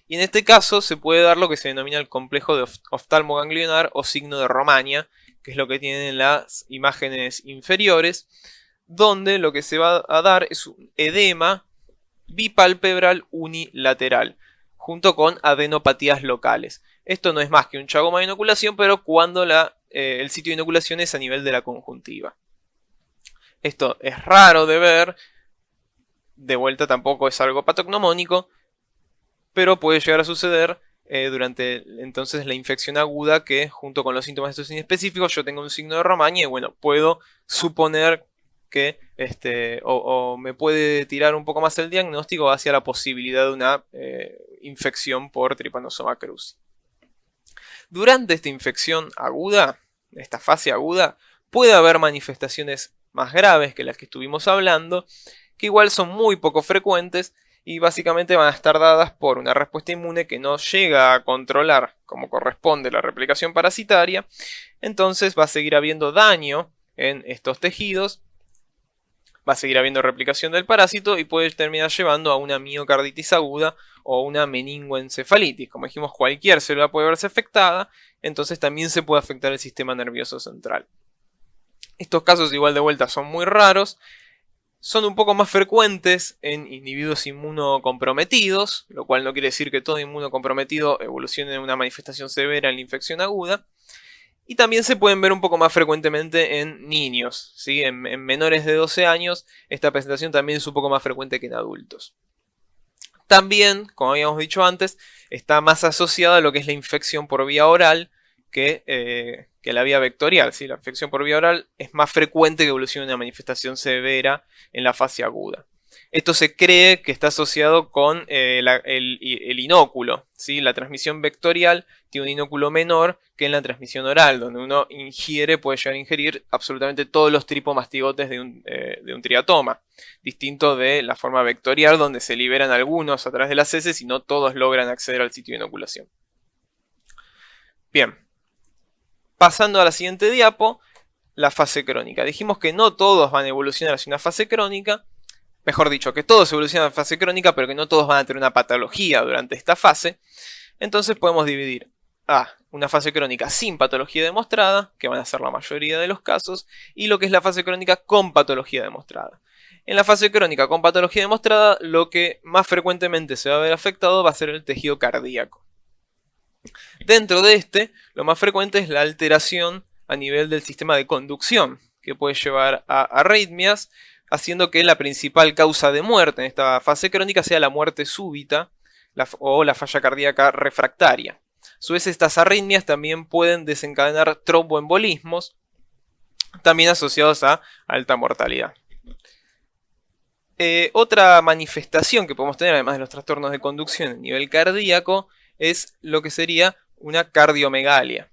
Y en este caso se puede dar lo que se denomina el complejo de oftalmoganglionar o signo de Romaña, que es lo que tienen en las imágenes inferiores, donde lo que se va a dar es un edema bipalpebral unilateral, junto con adenopatías locales. Esto no es más que un chagoma de inoculación, pero cuando el sitio de inoculación es a nivel de la conjuntiva. Esto es raro de ver, de vuelta tampoco es algo patognomónico, pero puede llegar a suceder durante entonces la infección aguda, que junto con los síntomas estos inespecíficos yo tengo un signo de Romaña y bueno, puedo suponer que o me puede tirar un poco más el diagnóstico hacia la posibilidad de una infección por Trypanosoma cruzi. Durante esta infección aguda, esta fase aguda, puede haber manifestaciones más graves que las que estuvimos hablando, que igual son muy poco frecuentes y básicamente van a estar dadas por una respuesta inmune que no llega a controlar como corresponde la replicación parasitaria. Entonces va a seguir habiendo daño en estos tejidos, va a seguir habiendo replicación del parásito y puede terminar llevando a una miocarditis aguda o una meningoencefalitis. Como dijimos, cualquier célula puede verse afectada, entonces también se puede afectar el sistema nervioso central. Estos casos, igual de vuelta, son muy raros. Son un poco más frecuentes en individuos inmunocomprometidos, lo cual no quiere decir que todo inmunocomprometido evolucione en una manifestación severa en la infección aguda. Y también se pueden ver un poco más frecuentemente en niños, ¿sí? En menores de 12 años esta presentación también es un poco más frecuente que en adultos. También, como habíamos dicho antes, está más asociada a lo que es la infección por vía oral que la vía vectorial, ¿sí? La infección por vía oral es más frecuente que evolucione una manifestación severa en la fase aguda. Esto se cree que está asociado con el inóculo, ¿sí? La transmisión vectorial tiene un inóculo menor que en la transmisión oral, donde uno puede llegar a ingerir absolutamente todos los tripomastigotes de un triatoma, distinto de la forma vectorial, donde se liberan algunos a través de las heces y no todos logran acceder al sitio de inoculación. Bien, pasando a la siguiente diapo, la fase crónica. Dijimos que no todos van a evolucionar hacia una fase crónica, mejor dicho, que todos evolucionan en fase crónica, pero que no todos van a tener una patología durante esta fase. Entonces podemos dividir a una fase crónica sin patología demostrada, que van a ser la mayoría de los casos, y lo que es la fase crónica con patología demostrada. En la fase crónica con patología demostrada, lo que más frecuentemente se va a ver afectado va a ser el tejido cardíaco. Dentro de este, lo más frecuente es la alteración a nivel del sistema de conducción, que puede llevar a arritmias, haciendo que la principal causa de muerte en esta fase crónica sea la muerte súbita o la falla cardíaca refractaria. A su vez, estas arritmias también pueden desencadenar tromboembolismos, también asociados a alta mortalidad. Otra manifestación que podemos tener, además de los trastornos de conducción a nivel cardíaco, es lo que sería una cardiomegalia.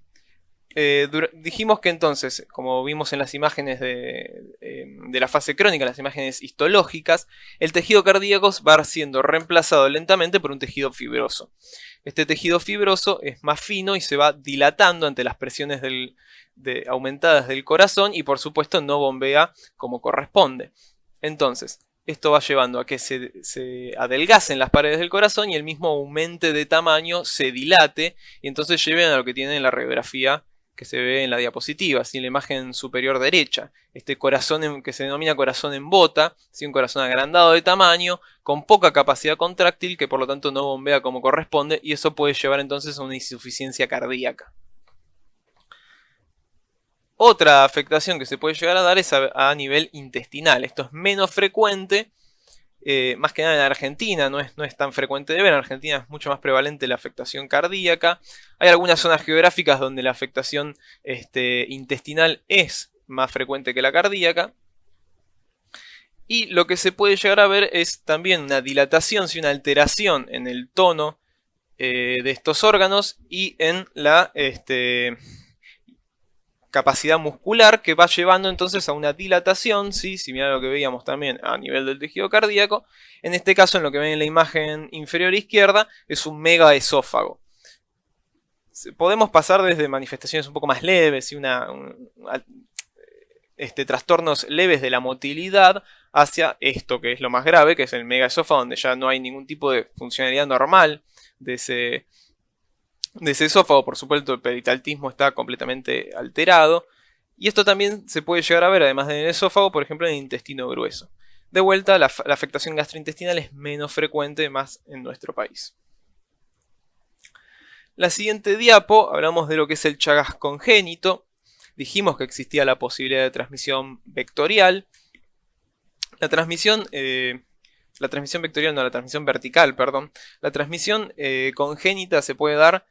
Dijimos que entonces, como vimos en las imágenes de la fase crónica, las imágenes histológicas, el tejido cardíaco va siendo reemplazado lentamente por un tejido fibroso. Este tejido fibroso es más fino y se va dilatando ante las presiones aumentadas del corazón y por supuesto no bombea como corresponde. Entonces, esto va llevando a que se adelgacen las paredes del corazón y el mismo aumente de tamaño, se dilate y entonces lleven a lo que tiene en la radiografía que se ve en la diapositiva, ¿sí? En la imagen superior derecha. Este corazón que se denomina corazón en bota, ¿sí? Un corazón agrandado de tamaño, con poca capacidad contráctil, que por lo tanto no bombea como corresponde, y eso puede llevar entonces a una insuficiencia cardíaca. Otra afectación que se puede llegar a dar es a nivel intestinal. Esto es menos frecuente, más que nada en Argentina, no es tan frecuente de ver. En Argentina es mucho más prevalente la afectación cardíaca. Hay algunas zonas geográficas donde la afectación intestinal es más frecuente que la cardíaca. Y lo que se puede llegar a ver es también una dilatación, una alteración en el tono de estos órganos y en la capacidad muscular, que va llevando entonces a una dilatación, ¿sí? Similar a lo que veíamos también a nivel del tejido cardíaco. En este caso, en lo que ven en la imagen inferior izquierda, es un megaesófago. Podemos pasar desde manifestaciones un poco más leves y trastornos leves de la motilidad hacia esto que es lo más grave, que es el megaesófago, donde ya no hay ningún tipo de funcionalidad normal de ese esófago. Por supuesto, el peritaltismo está completamente alterado. Y esto también se puede llegar a ver, además del esófago, por ejemplo, en el intestino grueso. De vuelta, la afectación gastrointestinal es menos frecuente, más en nuestro país. La siguiente diapo, hablamos de lo que es el Chagas congénito. Dijimos que existía la posibilidad de transmisión vectorial. La transmisión vertical, perdón. La transmisión congénita se puede dar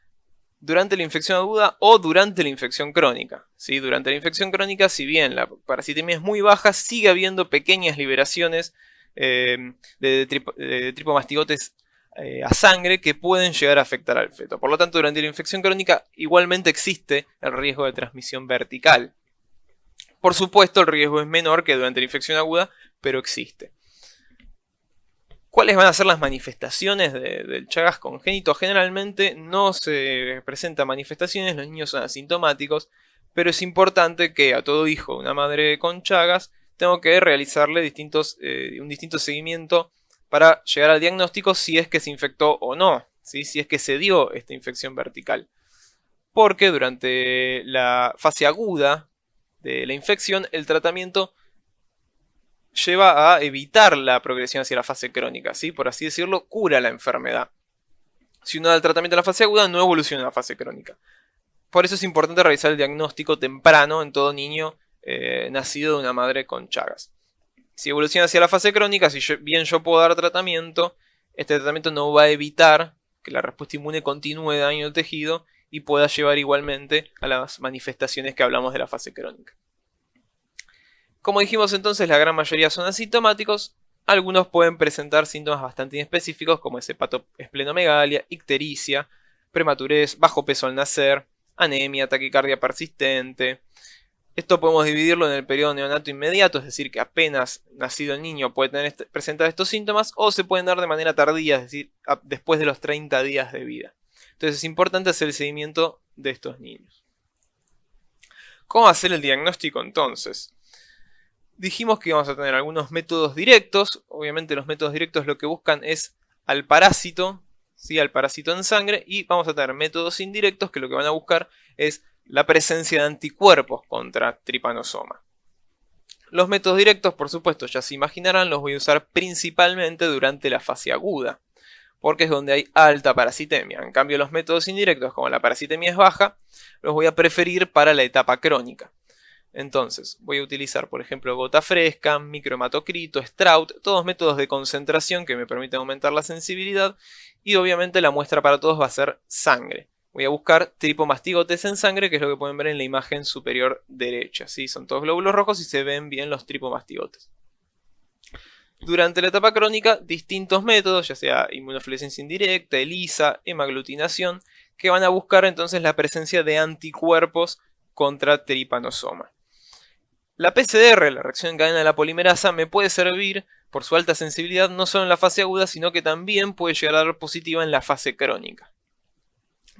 durante la infección aguda o durante la infección crónica. ¿Sí? Durante la infección crónica, si bien la parasitemia es muy baja, sigue habiendo pequeñas liberaciones de tripomastigotes a sangre que pueden llegar a afectar al feto. Por lo tanto, durante la infección crónica igualmente existe el riesgo de transmisión vertical. Por supuesto, el riesgo es menor que durante la infección aguda, pero existe. ¿Cuáles van a ser las manifestaciones del Chagas congénito? Generalmente no se presentan manifestaciones, los niños son asintomáticos, pero es importante que a todo hijo de una madre con Chagas tengo que realizarle un distinto seguimiento para llegar al diagnóstico si es que se infectó o no, ¿sí? Si es que se dio esta infección vertical. Porque durante la fase aguda de la infección, el tratamiento lleva a evitar la progresión hacia la fase crónica, ¿sí? Por así decirlo, cura la enfermedad. Si uno da el tratamiento en la fase aguda, no evoluciona a la fase crónica. Por eso es importante realizar el diagnóstico temprano en todo niño nacido de una madre con Chagas. Si evoluciona hacia la fase crónica, si bien yo puedo dar tratamiento, este tratamiento no va a evitar que la respuesta inmune continúe de daño al tejido y pueda llevar igualmente a las manifestaciones que hablamos de la fase crónica. Como dijimos entonces, la gran mayoría son asintomáticos, Algunos pueden presentar síntomas bastante inespecíficos como es hepatosplenomegalia, ictericia, prematurez, bajo peso al nacer, anemia, taquicardia persistente. Esto podemos dividirlo en el periodo neonato inmediato, es decir, que apenas nacido el niño puede presentar estos síntomas, o se pueden dar de manera tardía, es decir, después de los 30 días de vida. Entonces es importante hacer el seguimiento de estos niños. ¿Cómo hacer el diagnóstico entonces? Dijimos que íbamos a tener algunos métodos directos. Obviamente los métodos directos lo que buscan es al parásito, ¿sí? Al parásito en sangre, y vamos a tener métodos indirectos que lo que van a buscar es la presencia de anticuerpos contra Trypanosoma. Los métodos directos, por supuesto, ya se imaginarán, los voy a usar principalmente durante la fase aguda, porque es donde hay alta parasitemia. En cambio, los métodos indirectos, como la parasitemia es baja, los voy a preferir para la etapa crónica. Entonces, voy a utilizar, por ejemplo, gota fresca, microhematocrito, Strout, todos métodos de concentración que me permiten aumentar la sensibilidad, y obviamente la muestra para todos va a ser sangre. Voy a buscar tripomastigotes en sangre, que es lo que pueden ver en la imagen superior derecha. ¿Sí? Son todos glóbulos rojos y se ven bien los tripomastigotes. Durante la etapa crónica, distintos métodos, ya sea inmunofluorescencia indirecta, ELISA, hemaglutinación, que van a buscar entonces la presencia de anticuerpos contra Trypanosoma. La PCR, la reacción en cadena de la polimerasa, me puede servir por su alta sensibilidad no solo en la fase aguda, sino que también puede llegar a dar positiva en la fase crónica.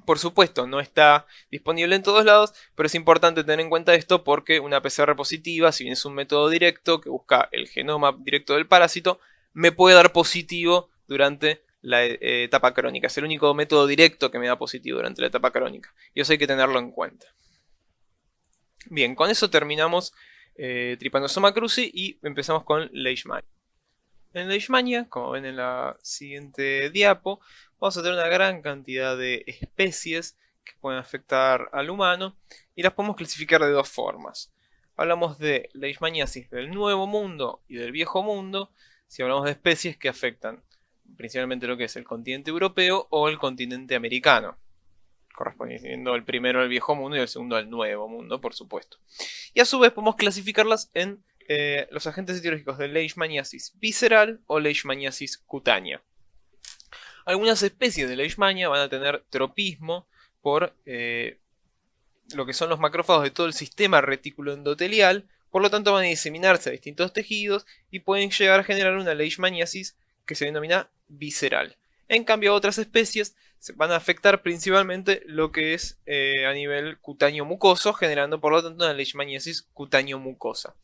Por supuesto, no está disponible en todos lados, pero es importante tener en cuenta esto porque una PCR positiva, si bien es un método directo que busca el genoma directo del parásito, me puede dar positivo durante la etapa crónica. Es el único método directo que me da positivo durante la etapa crónica. Y eso hay que tenerlo en cuenta. Bien, con eso terminamos Trypanosoma cruzi y empezamos con Leishmania. En Leishmania, como ven en la siguiente diapo, vamos a tener una gran cantidad de especies que pueden afectar al humano y las podemos clasificar de dos formas. Hablamos de leishmaniasis del Nuevo Mundo y del Viejo Mundo, si hablamos de especies que afectan principalmente lo que es el continente europeo o el continente americano, correspondiendo el primero al Viejo Mundo y el segundo al Nuevo Mundo, por supuesto. Y a su vez podemos clasificarlas en los agentes etiológicos de leishmaniasis visceral o leishmaniasis cutánea. Algunas especies de leishmania van a tener tropismo por lo que son los macrófagos de todo el sistema retículo endotelial, por lo tanto van a diseminarse a distintos tejidos y pueden llegar a generar una leishmaniasis que se denomina visceral. En cambio, otras especies van a afectar principalmente lo que es a nivel cutáneo mucoso, generando por lo tanto una leishmaniasis cutáneo mucosa.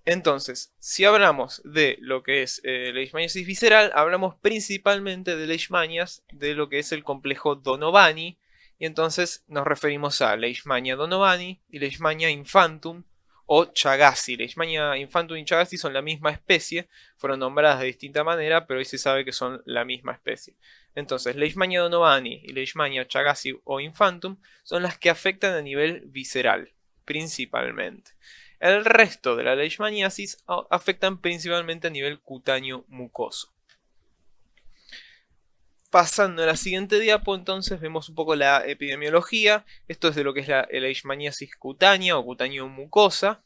Entonces, si hablamos de lo que es leishmaniasis visceral, hablamos principalmente de leishmanias de lo que es el complejo Donovani, y entonces nos referimos a Leishmania donovani y Leishmania infantum o Chagassi. Leishmania infantum y Chagassi son la misma especie, fueron nombradas de distinta manera, pero hoy se sabe que son la misma especie. Entonces, Leishmania donovani y Leishmania Chagassi o infantum son las que afectan a nivel visceral, principalmente. El resto de la leishmaniasis afectan principalmente a nivel cutáneo mucoso. Pasando a la siguiente diapo, entonces vemos un poco la epidemiología. Esto es de lo que es la leishmaniasis cutánea o cutáneo mucosa.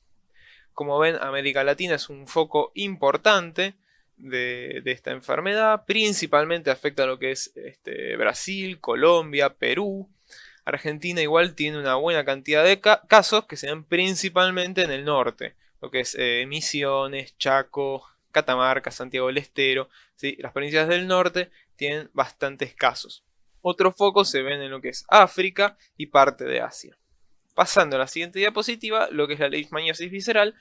Como ven, América Latina es un foco importante de esta enfermedad. Principalmente afecta a lo que es Brasil, Colombia, Perú. Argentina igual tiene una buena cantidad de casos que se dan principalmente en el norte, lo que es Misiones, Chaco, Catamarca, Santiago del Estero, ¿sí? Las provincias del norte tienen bastantes casos. Otros focos se ven en lo que es África y parte de Asia. Pasando a la siguiente diapositiva, lo que es la leishmaniasis visceral,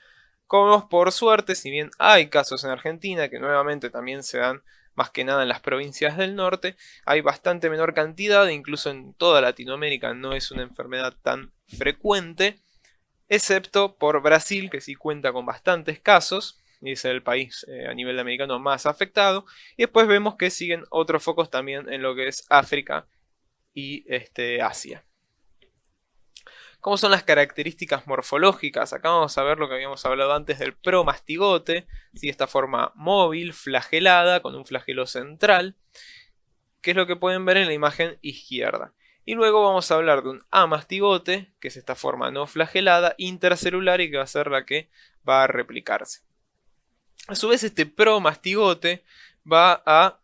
como vemos, por suerte, si bien hay casos en Argentina que nuevamente también se dan más que nada en las provincias del norte, hay bastante menor cantidad, incluso en toda Latinoamérica no es una enfermedad tan frecuente, excepto por Brasil, que sí cuenta con bastantes casos, y es el país a nivel americano más afectado, y después vemos que siguen otros focos también en lo que es África y Asia. ¿Cómo son las características morfológicas? Acá vamos a ver lo que habíamos hablado antes del promastigote, ¿sí? Esta forma móvil, flagelada, con un flagelo central, que es lo que pueden ver en la imagen izquierda. Y luego vamos a hablar de un amastigote, que es esta forma no flagelada, intercelular y que va a ser la que va a replicarse. A su vez, este promastigote va a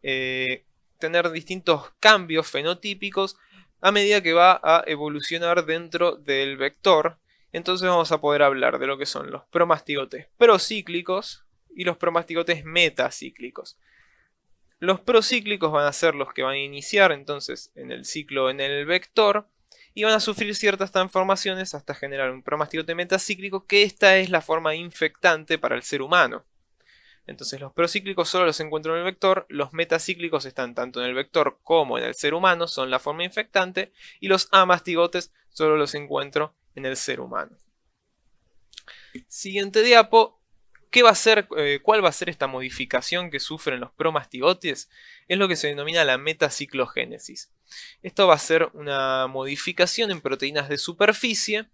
tener distintos cambios fenotípicos a medida que va a evolucionar dentro del vector. Entonces vamos a poder hablar de lo que son los promastigotes procíclicos y los promastigotes metacíclicos. Los procíclicos van a ser los que van a iniciar entonces en el ciclo en el vector y van a sufrir ciertas transformaciones hasta generar un promastigote metacíclico, que esta es la forma infectante para el ser humano. Entonces los procíclicos solo los encuentro en el vector, los metacíclicos están tanto en el vector como en el ser humano, son la forma infectante, y los amastigotes solo los encuentro en el ser humano. Siguiente diapo. ¿Qué va a ser, cuál va a ser esta modificación que sufren los promastigotes? Es lo que se denomina la metaciclogénesis. Esto va a ser una modificación en proteínas de superficie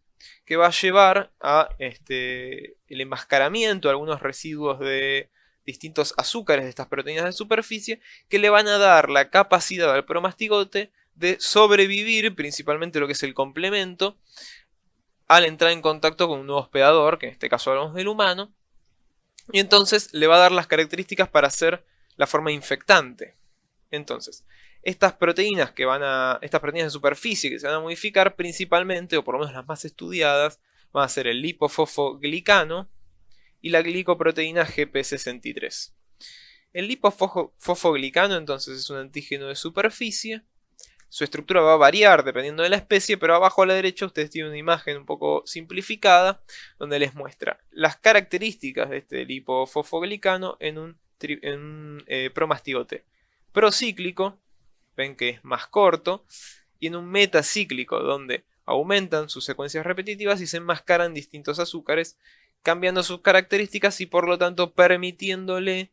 que va a llevar a el enmascaramiento de algunos residuos de distintos azúcares de estas proteínas de superficie, que le van a dar la capacidad al promastigote de sobrevivir, principalmente lo que es el complemento, al entrar en contacto con un nuevo hospedador, que en este caso hablamos del humano, y entonces le va a dar las características para ser la forma infectante. Entonces, estas proteínas de superficie que se van a modificar principalmente, o por lo menos las más estudiadas, van a ser el lipofosfoglicano y la glicoproteína GP63. El lipofosfoglicano entonces es un antígeno de superficie. Su estructura va a variar dependiendo de la especie, pero abajo a la derecha ustedes tienen una imagen un poco simplificada donde les muestra las características de este lipofosfoglicano en un promastigote procíclico, ven que es más corto, y en un metacíclico donde aumentan sus secuencias repetitivas y se enmascaran distintos azúcares, cambiando sus características y por lo tanto permitiéndole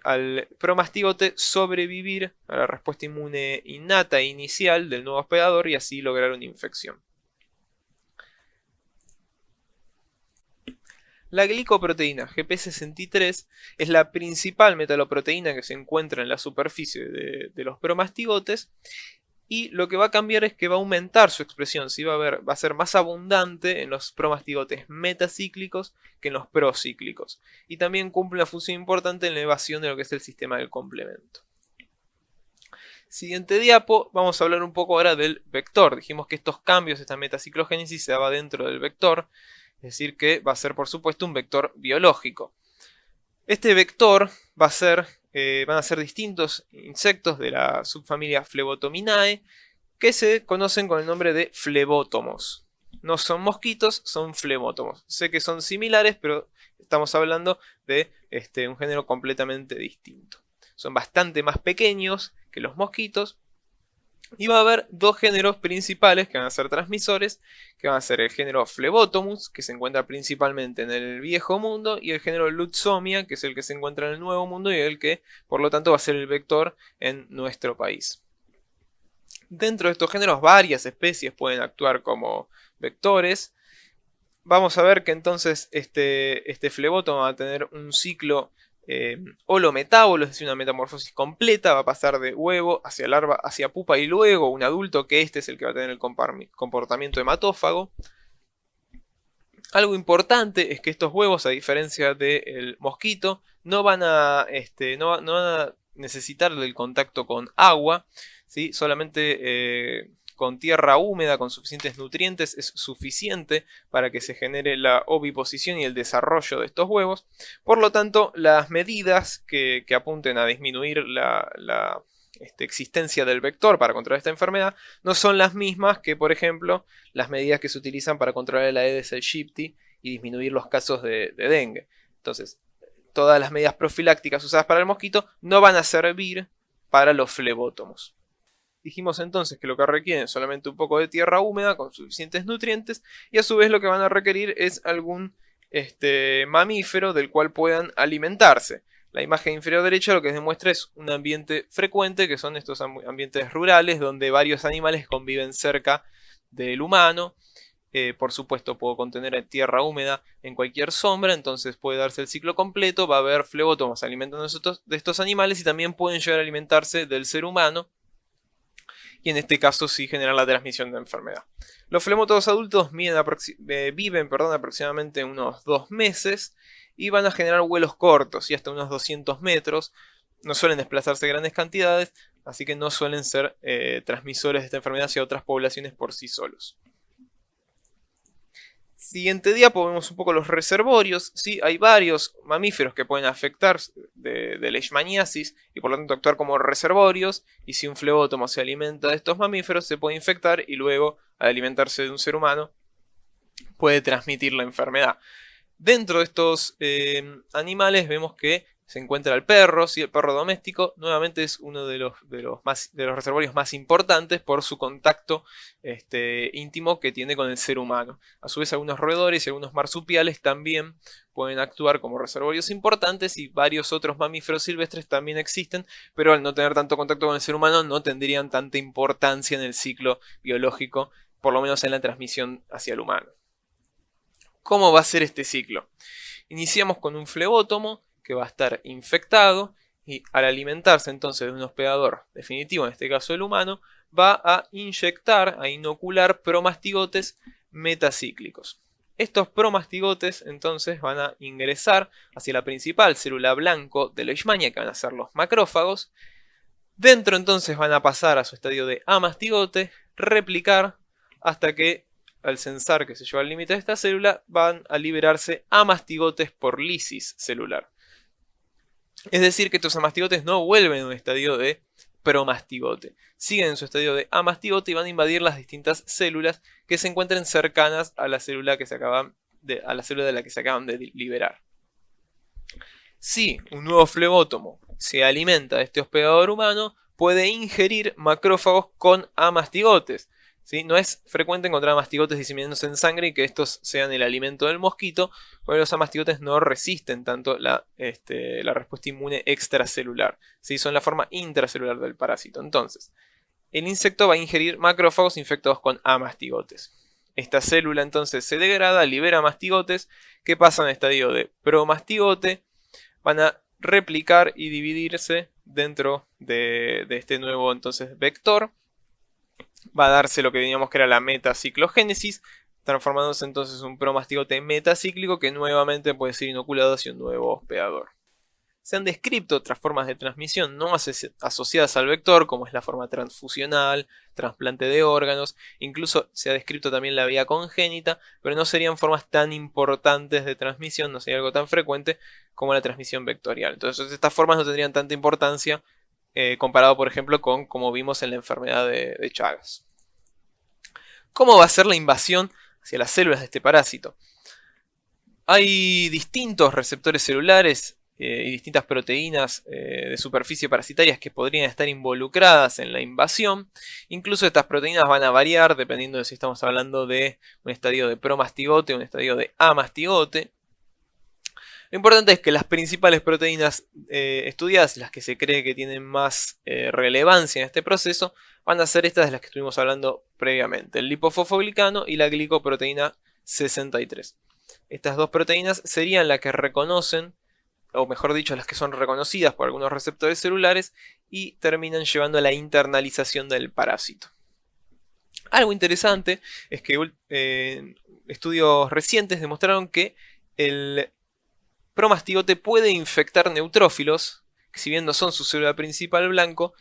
al promastigote sobrevivir a la respuesta inmune innata e inicial del nuevo hospedador y así lograr una infección. La glicoproteína GP63 es la principal metaloproteína que se encuentra en la superficie de los promastigotes, y lo que va a cambiar es que va a aumentar su expresión, ¿sí? Va a ser más abundante en los promastigotes metacíclicos que en los procíclicos. Y también cumple una función importante en la evasión de lo que es el sistema del complemento. Siguiente diapo, vamos a hablar un poco ahora del vector. Dijimos que estos cambios, esta metaciclogénesis se daba dentro del vector, es decir que va a ser por supuesto un vector biológico. Este vector van a ser distintos insectos de la subfamilia Flebotominae que se conocen con el nombre de flebótomos. No son mosquitos, son flebótomos. Sé que son similares, pero estamos hablando de un género completamente distinto. Son bastante más pequeños que los mosquitos. Y va a haber dos géneros principales que van a ser transmisores, que van a ser el género Flebotomus, que se encuentra principalmente en el Viejo Mundo, y el género Lutzomia, que es el que se encuentra en el Nuevo Mundo y el que, por lo tanto, va a ser el vector en nuestro país. Dentro de estos géneros, varias especies pueden actuar como vectores. Vamos a ver que entonces este flebótomo va a tener un ciclo holometábolo, es decir, una metamorfosis completa, va a pasar de huevo hacia larva, hacia pupa y luego un adulto, que este es el que va a tener el comportamiento hematófago. Algo importante es que estos huevos, a diferencia del mosquito, no van a necesitar del contacto con agua, ¿sí? Solamente con tierra húmeda, con suficientes nutrientes, es suficiente para que se genere la oviposición y el desarrollo de estos huevos. Por lo tanto, las medidas que apunten a disminuir la existencia del vector para controlar esta enfermedad no son las mismas que, por ejemplo, las medidas que se utilizan para controlar el Aedes aegypti y disminuir los casos de dengue. Entonces, todas las medidas profilácticas usadas para el mosquito no van a servir para los flebótomos. Dijimos entonces que lo que requieren es solamente un poco de tierra húmeda con suficientes nutrientes, y a su vez lo que van a requerir es algún mamífero del cual puedan alimentarse. La imagen inferior derecha lo que demuestra es un ambiente frecuente, que son estos ambientes rurales donde varios animales conviven cerca del humano. Por supuesto, puedo contener tierra húmeda en cualquier sombra, entonces puede darse el ciclo completo. Va a haber flebótomos alimentando de estos animales y también pueden llegar a alimentarse del ser humano. y en este caso sí generar la transmisión de enfermedad. Los flemotodos adultos viven aproximadamente unos 2 meses y van a generar vuelos cortos y hasta unos 200 metros. No suelen desplazarse grandes cantidades, así que no suelen ser transmisores de esta enfermedad hacia otras poblaciones por sí solos. Siguiente diapo vemos un poco los reservorios. ¿Sí? Hay varios mamíferos que pueden afectar de leishmaniasis y por lo tanto actuar como reservorios. Y si un flebótomo se alimenta de estos mamíferos, se puede infectar y luego, al alimentarse de un ser humano, puede transmitir la enfermedad. Dentro de estos animales vemos que se encuentra el perro, ¿sí? El perro doméstico nuevamente es uno de los reservorios más importantes por su contacto íntimo que tiene con el ser humano. A su vez algunos roedores y algunos marsupiales también pueden actuar como reservorios importantes y varios otros mamíferos silvestres también existen, pero al no tener tanto contacto con el ser humano no tendrían tanta importancia en el ciclo biológico, por lo menos en la transmisión hacia el humano. ¿Cómo va a ser este ciclo? Iniciamos con un flebótomo que va a estar infectado y al alimentarse entonces de un hospedador definitivo, en este caso el humano, va a inyectar, a inocular promastigotes metacíclicos. Estos promastigotes entonces van a ingresar hacia la principal célula blanco de Leishmania, que van a ser los macrófagos. Dentro entonces van a pasar a su estadio de amastigote, replicar, hasta que al censar que se lleva al límite de esta célula, van a liberarse amastigotes por lisis celular. Es decir, que estos amastigotes no vuelven a un estadio de promastigote. Siguen en su estadio de amastigote y van a invadir las distintas células que se encuentren cercanas a la célula de la que se acaban de liberar. Si un nuevo flebótomo se alimenta de este hospedador humano, puede ingerir macrófagos con amastigotes. ¿Sí? No es frecuente encontrar amastigotes diseminándose en sangre y que estos sean el alimento del mosquito, porque los amastigotes no resisten tanto la respuesta inmune extracelular. ¿Sí? Son la forma intracelular del parásito. Entonces, el insecto va a ingerir macrófagos infectados con amastigotes. Esta célula entonces se degrada, libera mastigotes que pasan al estadio de promastigote, van a replicar y dividirse dentro de este nuevo entonces vector. Va a darse lo que teníamos que era la metaciclogénesis, transformándose entonces en un promastigote metacíclico que nuevamente puede ser inoculado hacia un nuevo hospedador. Se han descrito otras formas de transmisión no asociadas al vector, como es la forma transfusional, trasplante de órganos, incluso se ha descrito también la vía congénita, pero no serían formas tan importantes de transmisión, no sería algo tan frecuente como la transmisión vectorial. Entonces estas formas no tendrían tanta importancia comparado por ejemplo con como vimos en la enfermedad de Chagas. ¿Cómo va a ser la invasión hacia las células de este parásito? Hay distintos receptores celulares y distintas proteínas de superficie parasitarias que podrían estar involucradas en la invasión. Incluso estas proteínas van a variar dependiendo de si estamos hablando de un estadio de promastigote o un estadio de amastigote. Lo importante es que las principales proteínas estudiadas, las que se cree que tienen más relevancia en este proceso, van a ser estas de las que estuvimos hablando previamente, el lipofosfoglicano y la glicoproteína 63. Estas dos proteínas serían las que reconocen, o mejor dicho, las que son reconocidas por algunos receptores celulares y terminan llevando a la internalización del parásito. Algo interesante es que estudios recientes demostraron que el promastigote puede infectar neutrófilos, que si bien no son su célula principal blanco,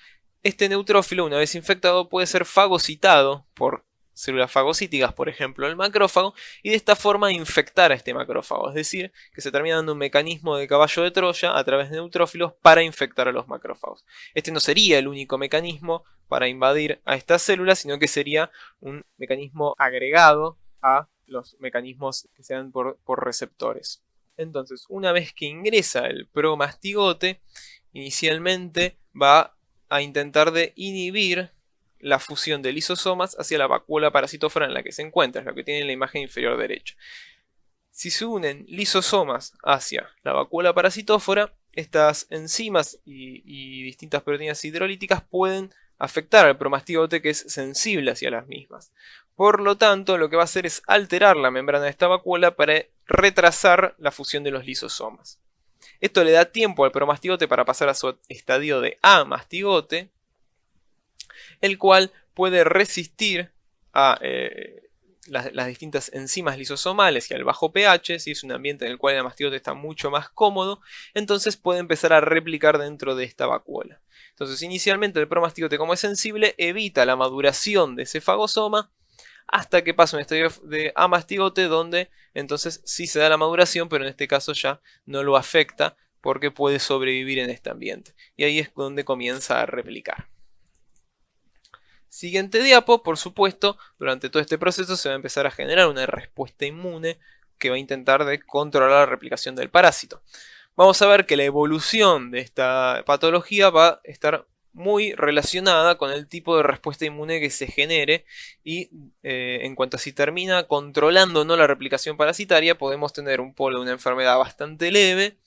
este neutrófilo, una vez infectado, puede ser fagocitado por células fagocíticas, por ejemplo el macrófago, y de esta forma infectar a este macrófago, es decir, que se termina dando un mecanismo de caballo de Troya a través de neutrófilos para infectar a los macrófagos. Este no sería el único mecanismo para invadir a estas células, sino que sería un mecanismo agregado a los mecanismos que se dan por receptores. Entonces, una vez que ingresa el promastigote, inicialmente va a intentar de inhibir la fusión de lisosomas hacia la vacuola parasitófora en la que se encuentra, es lo que tiene en la imagen inferior derecha. Si se unen lisosomas hacia la vacuola parasitófora, estas enzimas y distintas proteínas hidrolíticas pueden afectar al promastigote, que es sensible hacia las mismas. Por lo tanto, lo que va a hacer es alterar la membrana de esta vacuola para retrasar la fusión de los lisosomas. Esto le da tiempo al promastigote para pasar a su estadio de amastigote, el cual puede resistir a las distintas enzimas lisosomales y al bajo pH, si es un ambiente en el cual el mastigote está mucho más cómodo, entonces puede empezar a replicar dentro de esta vacuola. Entonces inicialmente el promastigote, como es sensible, evita la maduración de ese fagosoma hasta que pasa un estadio de amastigote donde entonces sí se da la maduración, pero en este caso ya no lo afecta porque puede sobrevivir en este ambiente. Y ahí es donde comienza a replicar. Siguiente diapo, por supuesto, durante todo este proceso se va a empezar a generar una respuesta inmune que va a intentar de controlar la replicación del parásito. Vamos a ver que la evolución de esta patología va a estar muy relacionada con el tipo de respuesta inmune que se genere y en cuanto a si termina controlando o no la replicación parasitaria, podemos tener un polo de una enfermedad bastante leve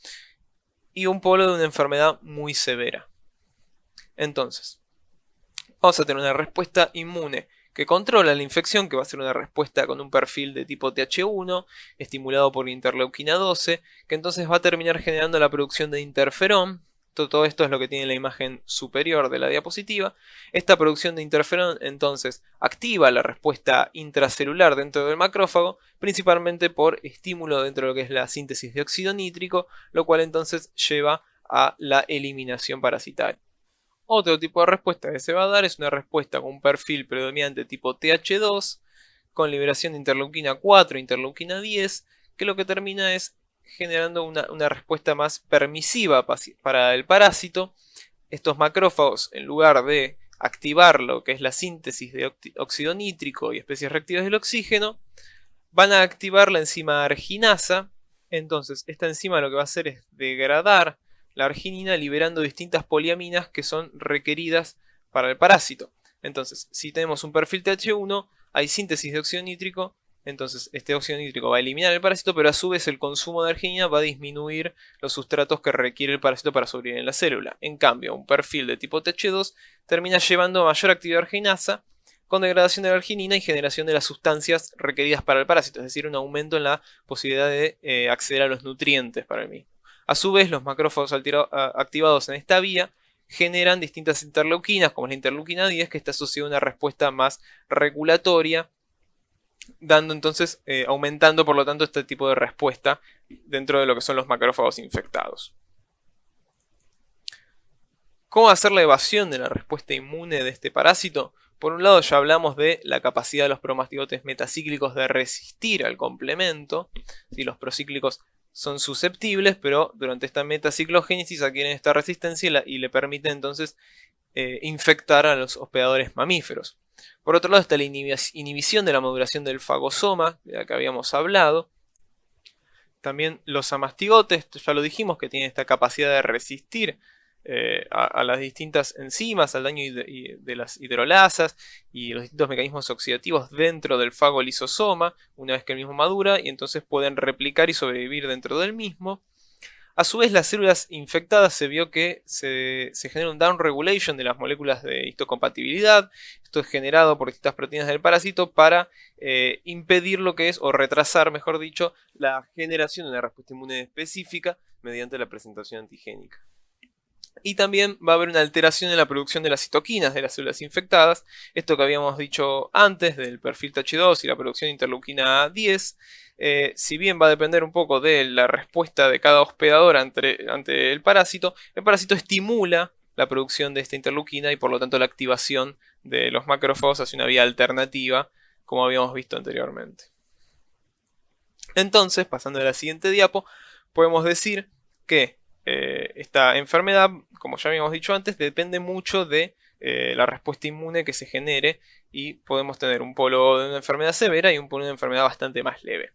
y un polo de una enfermedad muy severa. Entonces, vamos a tener una respuesta inmune que controla la infección, que va a ser una respuesta con un perfil de tipo Th1, estimulado por interleuquina 12, que entonces va a terminar generando la producción de interferón. Todo esto es lo que tiene la imagen superior de la diapositiva. Esta producción de interferón entonces activa la respuesta intracelular dentro del macrófago, principalmente por estímulo dentro de lo que es la síntesis de óxido nítrico, lo cual entonces lleva a la eliminación parasitaria. Otro tipo de respuesta que se va a dar es una respuesta con un perfil predominante tipo Th2, con liberación de interleuquina 4 e interleuquina 10, que lo que termina es generando una respuesta más permisiva para el parásito. Estos macrófagos, en lugar de activar lo que es la síntesis de óxido nítrico y especies reactivas del oxígeno, van a activar la enzima arginasa. Entonces, esta enzima lo que va a hacer es degradar la arginina liberando distintas poliaminas que son requeridas para el parásito. Entonces, si tenemos un perfil Th1, hay síntesis de óxido nítrico, entonces este óxido nítrico va a eliminar el parásito, pero a su vez el consumo de arginina va a disminuir los sustratos que requiere el parásito para sobrevivir en la célula. En cambio, un perfil de tipo Th2 termina llevando a mayor actividad arginasa, con degradación de la arginina y generación de las sustancias requeridas para el parásito, es decir, un aumento en la posibilidad de acceder a los nutrientes para el mismo. A su vez, los macrófagos activados en esta vía generan distintas interleuquinas, como la interleuquina 10, que está asociada a una respuesta más regulatoria, aumentando por lo tanto este tipo de respuesta dentro de lo que son los macrófagos infectados. ¿Cómo hacer la evasión de la respuesta inmune de este parásito? Por un lado ya hablamos de la capacidad de los promastigotes metacíclicos de resistir al complemento. Si los procíclicos son susceptibles, pero durante esta metaciclogénesis adquieren esta resistencia y le permiten entonces infectar a los hospedadores mamíferos. Por otro lado está la inhibición de la maduración del fagosoma, de la que habíamos hablado. También los amastigotes, ya lo dijimos, que tienen esta capacidad de resistir a las distintas enzimas, al daño de las hidrolasas y los distintos mecanismos oxidativos dentro del fago lisosoma, una vez que el mismo madura, y entonces pueden replicar y sobrevivir dentro del mismo. A su vez, las células infectadas se vio que se genera un downregulation de las moléculas de histocompatibilidad. Esto es generado por distintas proteínas del parásito para impedir lo que es, o retrasar, mejor dicho, la generación de una respuesta inmune específica mediante la presentación antigénica. Y también va a haber una alteración en la producción de las citoquinas de las células infectadas. Esto que habíamos dicho antes del perfil Th2 y la producción de interleuquina 10. Si bien va a depender un poco de la respuesta de cada hospedador ante el parásito estimula la producción de esta interleuquina y por lo tanto la activación de los macrófagos hacia una vía alternativa, como habíamos visto anteriormente. Entonces, pasando a la siguiente diapo, podemos decir que esta enfermedad, como ya habíamos dicho antes, depende mucho de la respuesta inmune que se genere y podemos tener un polo de una enfermedad severa y un polo de una enfermedad bastante más leve.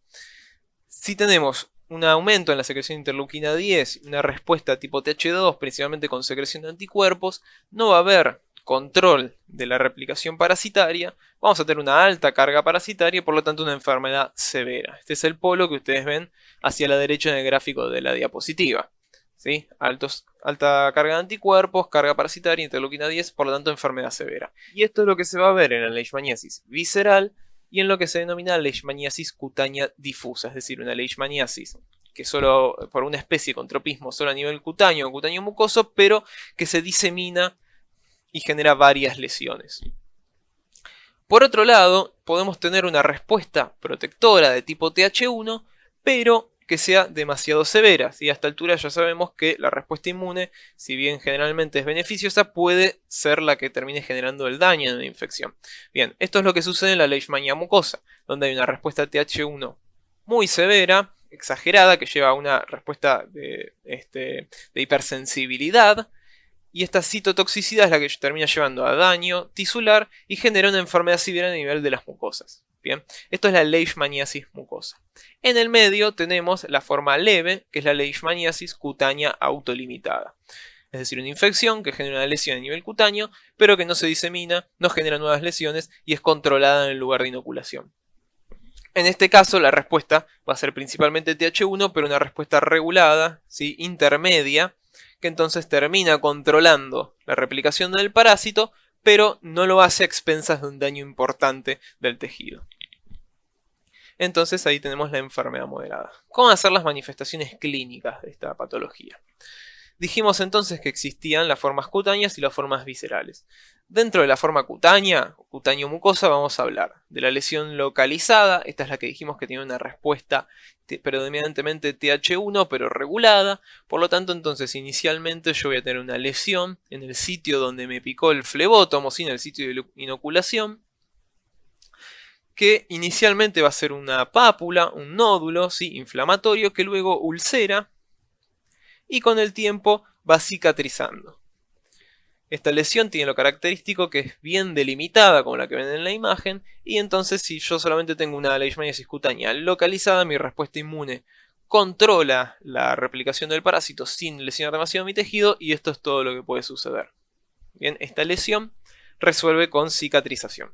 Si tenemos un aumento en la secreción de interleuquina 10 y una respuesta tipo Th2, principalmente con secreción de anticuerpos, no va a haber control de la replicación parasitaria, vamos a tener una alta carga parasitaria y por lo tanto una enfermedad severa. Este es el polo que ustedes ven hacia la derecha en el gráfico de la diapositiva. ¿Sí? Alta carga de anticuerpos, carga parasitaria, interleuquina 10, por lo tanto enfermedad severa. Y esto es lo que se va a ver en la leishmaniasis visceral y en lo que se denomina leishmaniasis cutánea difusa, es decir, una leishmaniasis que solo por una especie con tropismo solo a nivel cutáneo o cutáneo mucoso, pero que se disemina y genera varias lesiones. Por otro lado, podemos tener una respuesta protectora de tipo Th1, pero que sea demasiado severa. ¿Sí? A esta altura ya sabemos que la respuesta inmune, si bien generalmente es beneficiosa, puede ser la que termine generando el daño de la infección. Bien, esto es lo que sucede en la leishmania mucosa, donde hay una respuesta Th1 muy severa, exagerada, que lleva a una respuesta de hipersensibilidad, y esta citotoxicidad es la que termina llevando a daño tisular y genera una enfermedad severa a nivel de las mucosas. Bien, esto es la leishmaniasis mucosa. En el medio tenemos la forma leve, que es la leishmaniasis cutánea autolimitada. Es decir, una infección que genera una lesión a nivel cutáneo, pero que no se disemina, no genera nuevas lesiones y es controlada en el lugar de inoculación. En este caso, la respuesta va a ser principalmente Th1, pero una respuesta regulada, ¿sí? Intermedia, que entonces termina controlando la replicación del parásito, pero no lo hace a expensas de un daño importante del tejido. Entonces ahí tenemos la enfermedad moderada. ¿Cómo van a ser las manifestaciones clínicas de esta patología? Dijimos entonces que existían las formas cutáneas y las formas viscerales. Dentro de la forma cutánea, cutáneo-mucosa, vamos a hablar de la lesión localizada. Esta es la que dijimos que tiene una respuesta predominantemente Th1, pero regulada. Por lo tanto, entonces, inicialmente yo voy a tener una lesión en el sitio donde me picó el flebótomo, en el sitio de inoculación, que inicialmente va a ser una pápula, un nódulo, ¿sí? Inflamatorio, que luego ulcera y con el tiempo va cicatrizando. Esta lesión tiene lo característico que es bien delimitada, como la que ven en la imagen, y entonces si yo solamente tengo una leishmaniasis cutánea localizada, mi respuesta inmune controla la replicación del parásito sin lesionar demasiado mi tejido, y esto es todo lo que puede suceder. Bien, esta lesión resuelve con cicatrización.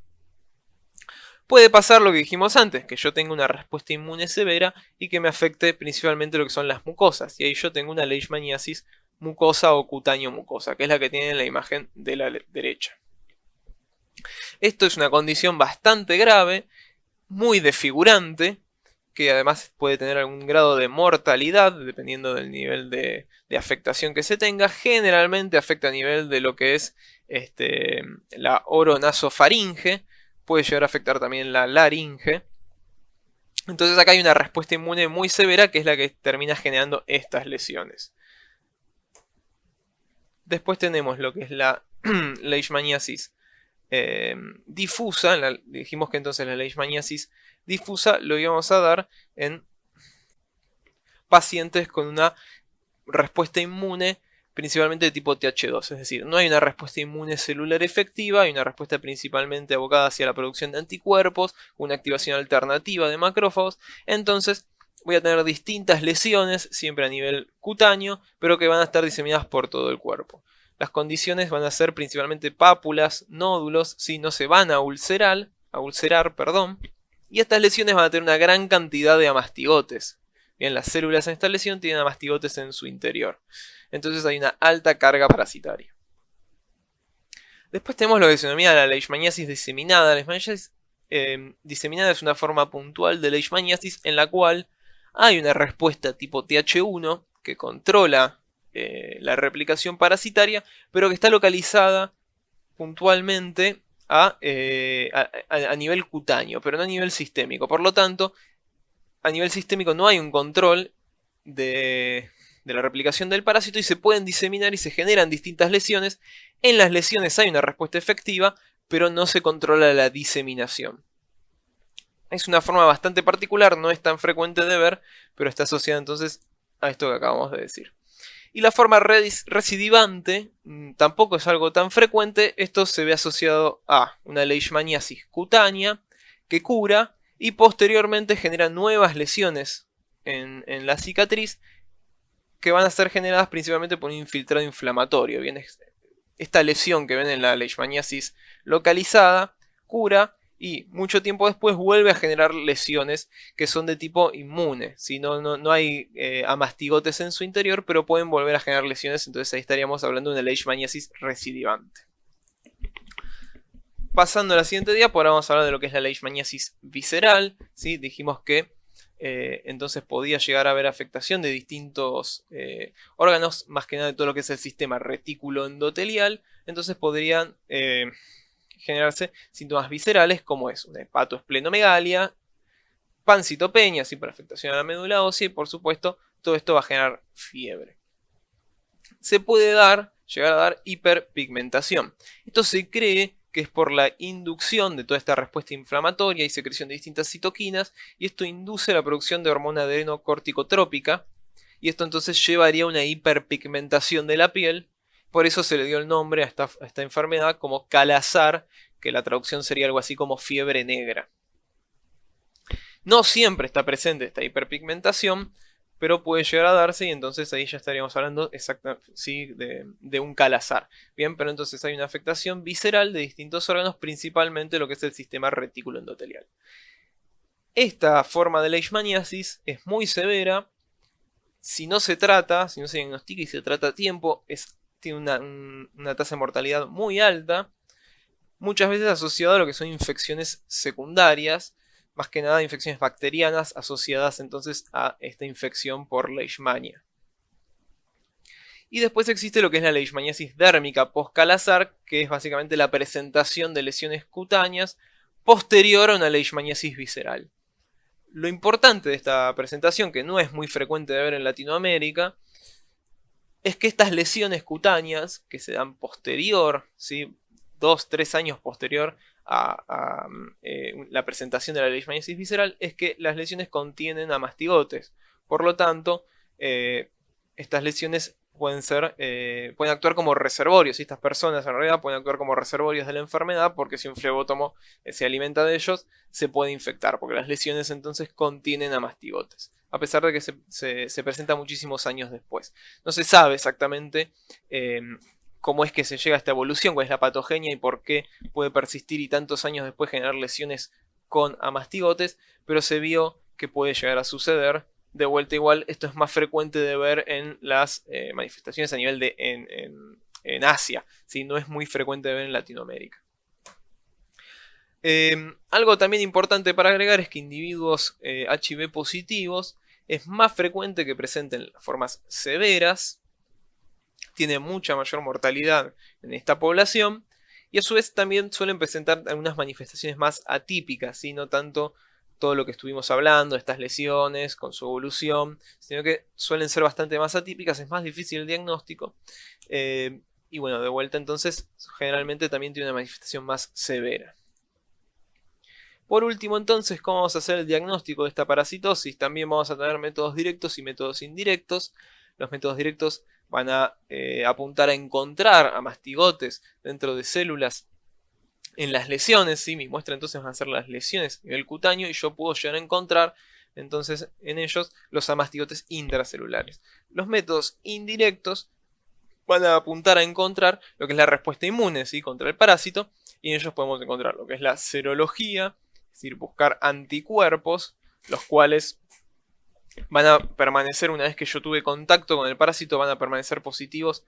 Puede pasar lo que dijimos antes, que yo tenga una respuesta inmune severa y que me afecte principalmente lo que son las mucosas, y ahí yo tengo una leishmaniasis mucosa o cutáneo mucosa, que es la que tiene en la imagen de la derecha. Esto es una condición bastante grave, muy desfigurante, que además puede tener algún grado de mortalidad, dependiendo del nivel de afectación que se tenga. Generalmente afecta a nivel de lo que es la oronasofaringe, puede llegar a afectar también la laringe. Entonces acá hay una respuesta inmune muy severa, que es la que termina generando estas lesiones. Después tenemos lo que es la leishmaniasis difusa. Dijimos que entonces la leishmaniasis difusa lo íbamos a dar en pacientes con una respuesta inmune principalmente de tipo Th2, es decir, no hay una respuesta inmune celular efectiva, hay una respuesta principalmente abocada hacia la producción de anticuerpos, una activación alternativa de macrófagos. Entonces voy a tener distintas lesiones, siempre a nivel cutáneo, pero que van a estar diseminadas por todo el cuerpo. Las condiciones van a ser principalmente pápulas, nódulos, ¿sí? No se van a ulcerar, y estas lesiones van a tener una gran cantidad de amastigotes. Bien, las células en esta lesión tienen amastigotes en su interior. Entonces hay una alta carga parasitaria. Después tenemos lo que se denomina la leishmaniasis diseminada. La leishmaniasis diseminada es una forma puntual de leishmaniasis en la cual hay una respuesta tipo Th1 que controla la replicación parasitaria, pero que está localizada puntualmente a nivel cutáneo, pero no a nivel sistémico. Por lo tanto, a nivel sistémico no hay un control de la replicación del parásito y se pueden diseminar y se generan distintas lesiones. En las lesiones hay una respuesta efectiva, pero no se controla la diseminación. Es una forma bastante particular, no es tan frecuente de ver, pero está asociada entonces a esto que acabamos de decir. Y la forma recidivante tampoco es algo tan frecuente. Esto se ve asociado a una leishmaniasis cutánea que cura y posteriormente genera nuevas lesiones en la cicatriz que van a ser generadas principalmente por un infiltrado inflamatorio. Bien, esta lesión que ven en la leishmaniasis localizada cura y mucho tiempo después vuelve a generar lesiones que son de tipo inmune. ¿Sí? No hay amastigotes en su interior, pero pueden volver a generar lesiones, entonces ahí estaríamos hablando de una leishmaniasis recidivante. Pasando a la siguiente diapo, ahora vamos a hablar de lo que es la leishmaniasis visceral. ¿Sí? Dijimos que entonces podía llegar a haber afectación de distintos órganos, más que nada de todo lo que es el sistema retículo endotelial. Entonces podrían generarse síntomas viscerales como es una hepatoesplenomegalia, pancitopenia, así por afectación a la médula ósea y por supuesto todo esto va a generar fiebre. Se puede llegar a dar hiperpigmentación. Esto se cree que es por la inducción de toda esta respuesta inflamatoria y secreción de distintas citoquinas, y esto induce la producción de hormona adrenocorticotrópica, y esto entonces llevaría a una hiperpigmentación de la piel. Por eso se le dio el nombre a esta enfermedad como calazar, que la traducción sería algo así como fiebre negra. No siempre está presente esta hiperpigmentación, pero puede llegar a darse y entonces ahí ya estaríamos hablando ¿sí? de un calazar. Bien, pero entonces hay una afectación visceral de distintos órganos, principalmente lo que es el sistema retículo endotelial. Esta forma de leishmaniasis es muy severa. Si no se diagnostica y se trata a tiempo, tiene una tasa de mortalidad muy alta, muchas veces asociado a lo que son infecciones secundarias, más que nada infecciones bacterianas asociadas entonces a esta infección por leishmania. Y después existe lo que es la leishmaniasis dérmica post-calazar, que es básicamente la presentación de lesiones cutáneas posterior a una leishmaniasis visceral. Lo importante de esta presentación, que no es muy frecuente de ver en Latinoamérica, es que estas lesiones cutáneas que se dan posterior, ¿sí? 2-3 años posterior a la presentación de la leishmaniasis visceral, es que las lesiones contienen a mastigotes. Por lo tanto, estas lesiones pueden actuar como reservorios. Estas personas en realidad pueden actuar como reservorios de la enfermedad, porque si un flebótomo se alimenta de ellos, se puede infectar, porque las lesiones entonces contienen a mastigotes, a pesar de que se presenta muchísimos años después. No se sabe exactamente cómo es que se llega a esta evolución, cuál es la patogenia y por qué puede persistir y tantos años después generar lesiones con amastigotes, pero se vio que puede llegar a suceder. De vuelta igual, esto es más frecuente de ver en las manifestaciones a nivel en Asia, ¿sí? No es muy frecuente de ver en Latinoamérica. Algo también importante para agregar es que individuos HIV positivos es más frecuente que presenten las formas severas, tiene mucha mayor mortalidad en esta población y a su vez también suelen presentar algunas manifestaciones más atípicas, ¿sí? No tanto todo lo que estuvimos hablando, estas lesiones con su evolución, sino que suelen ser bastante más atípicas, es más difícil el diagnóstico y bueno, de vuelta entonces generalmente también tiene una manifestación más severa. Por último entonces, ¿cómo vamos a hacer el diagnóstico de esta parasitosis? También vamos a tener métodos directos y métodos indirectos. Los métodos directos van a apuntar a encontrar a mastigotes dentro de células en las lesiones, ¿sí? Mi muestra entonces van a ser las lesiones a nivel cutáneo y yo puedo llegar a encontrar entonces en ellos los amastigotes intracelulares. Los métodos indirectos van a apuntar a encontrar lo que es la respuesta inmune, ¿sí? Contra el parásito, y en ellos podemos encontrar lo que es la serología, es decir, buscar anticuerpos, los cuales van a permanecer una vez que yo tuve contacto con el parásito, van a permanecer positivos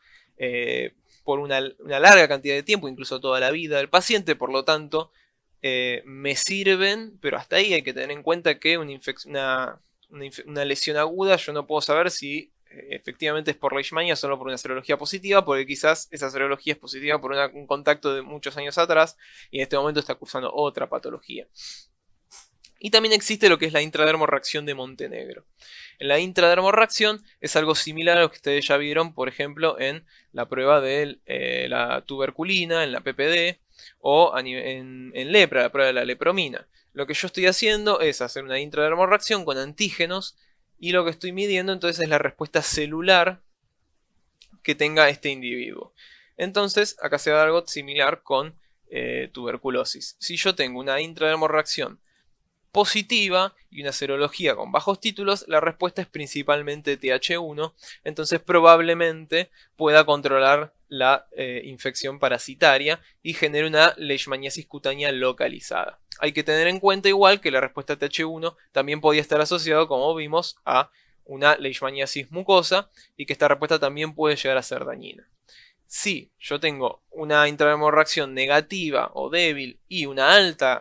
por una larga cantidad de tiempo, incluso toda la vida del paciente. Por lo tanto, me sirven, pero hasta ahí hay que tener en cuenta que una lesión aguda yo no puedo saber si efectivamente es por leishmania solo por una serología positiva, porque quizás esa serología es positiva por un contacto de muchos años atrás y en este momento está cursando otra patología. Y también existe lo que es la intradermorreacción de Montenegro. En la intradermorreacción es algo similar a lo que ustedes ya vieron, por ejemplo, en la prueba de la tuberculina, en la PPD, o en lepra, la prueba de la lepromina. Lo que yo estoy haciendo es hacer una intradermorreacción con antígenos, y lo que estoy midiendo entonces es la respuesta celular que tenga este individuo. Entonces, acá se va a dar algo similar con tuberculosis. Si yo tengo una intradermorreacción positiva y una serología con bajos títulos, la respuesta es principalmente TH1, entonces probablemente pueda controlar la infección parasitaria y genere una leishmaniasis cutánea localizada. Hay que tener en cuenta igual que la respuesta TH1 también podía estar asociado, como vimos, a una leishmaniasis mucosa y que esta respuesta también puede llegar a ser dañina. Si yo tengo una intradermorreacción negativa o débil y una alta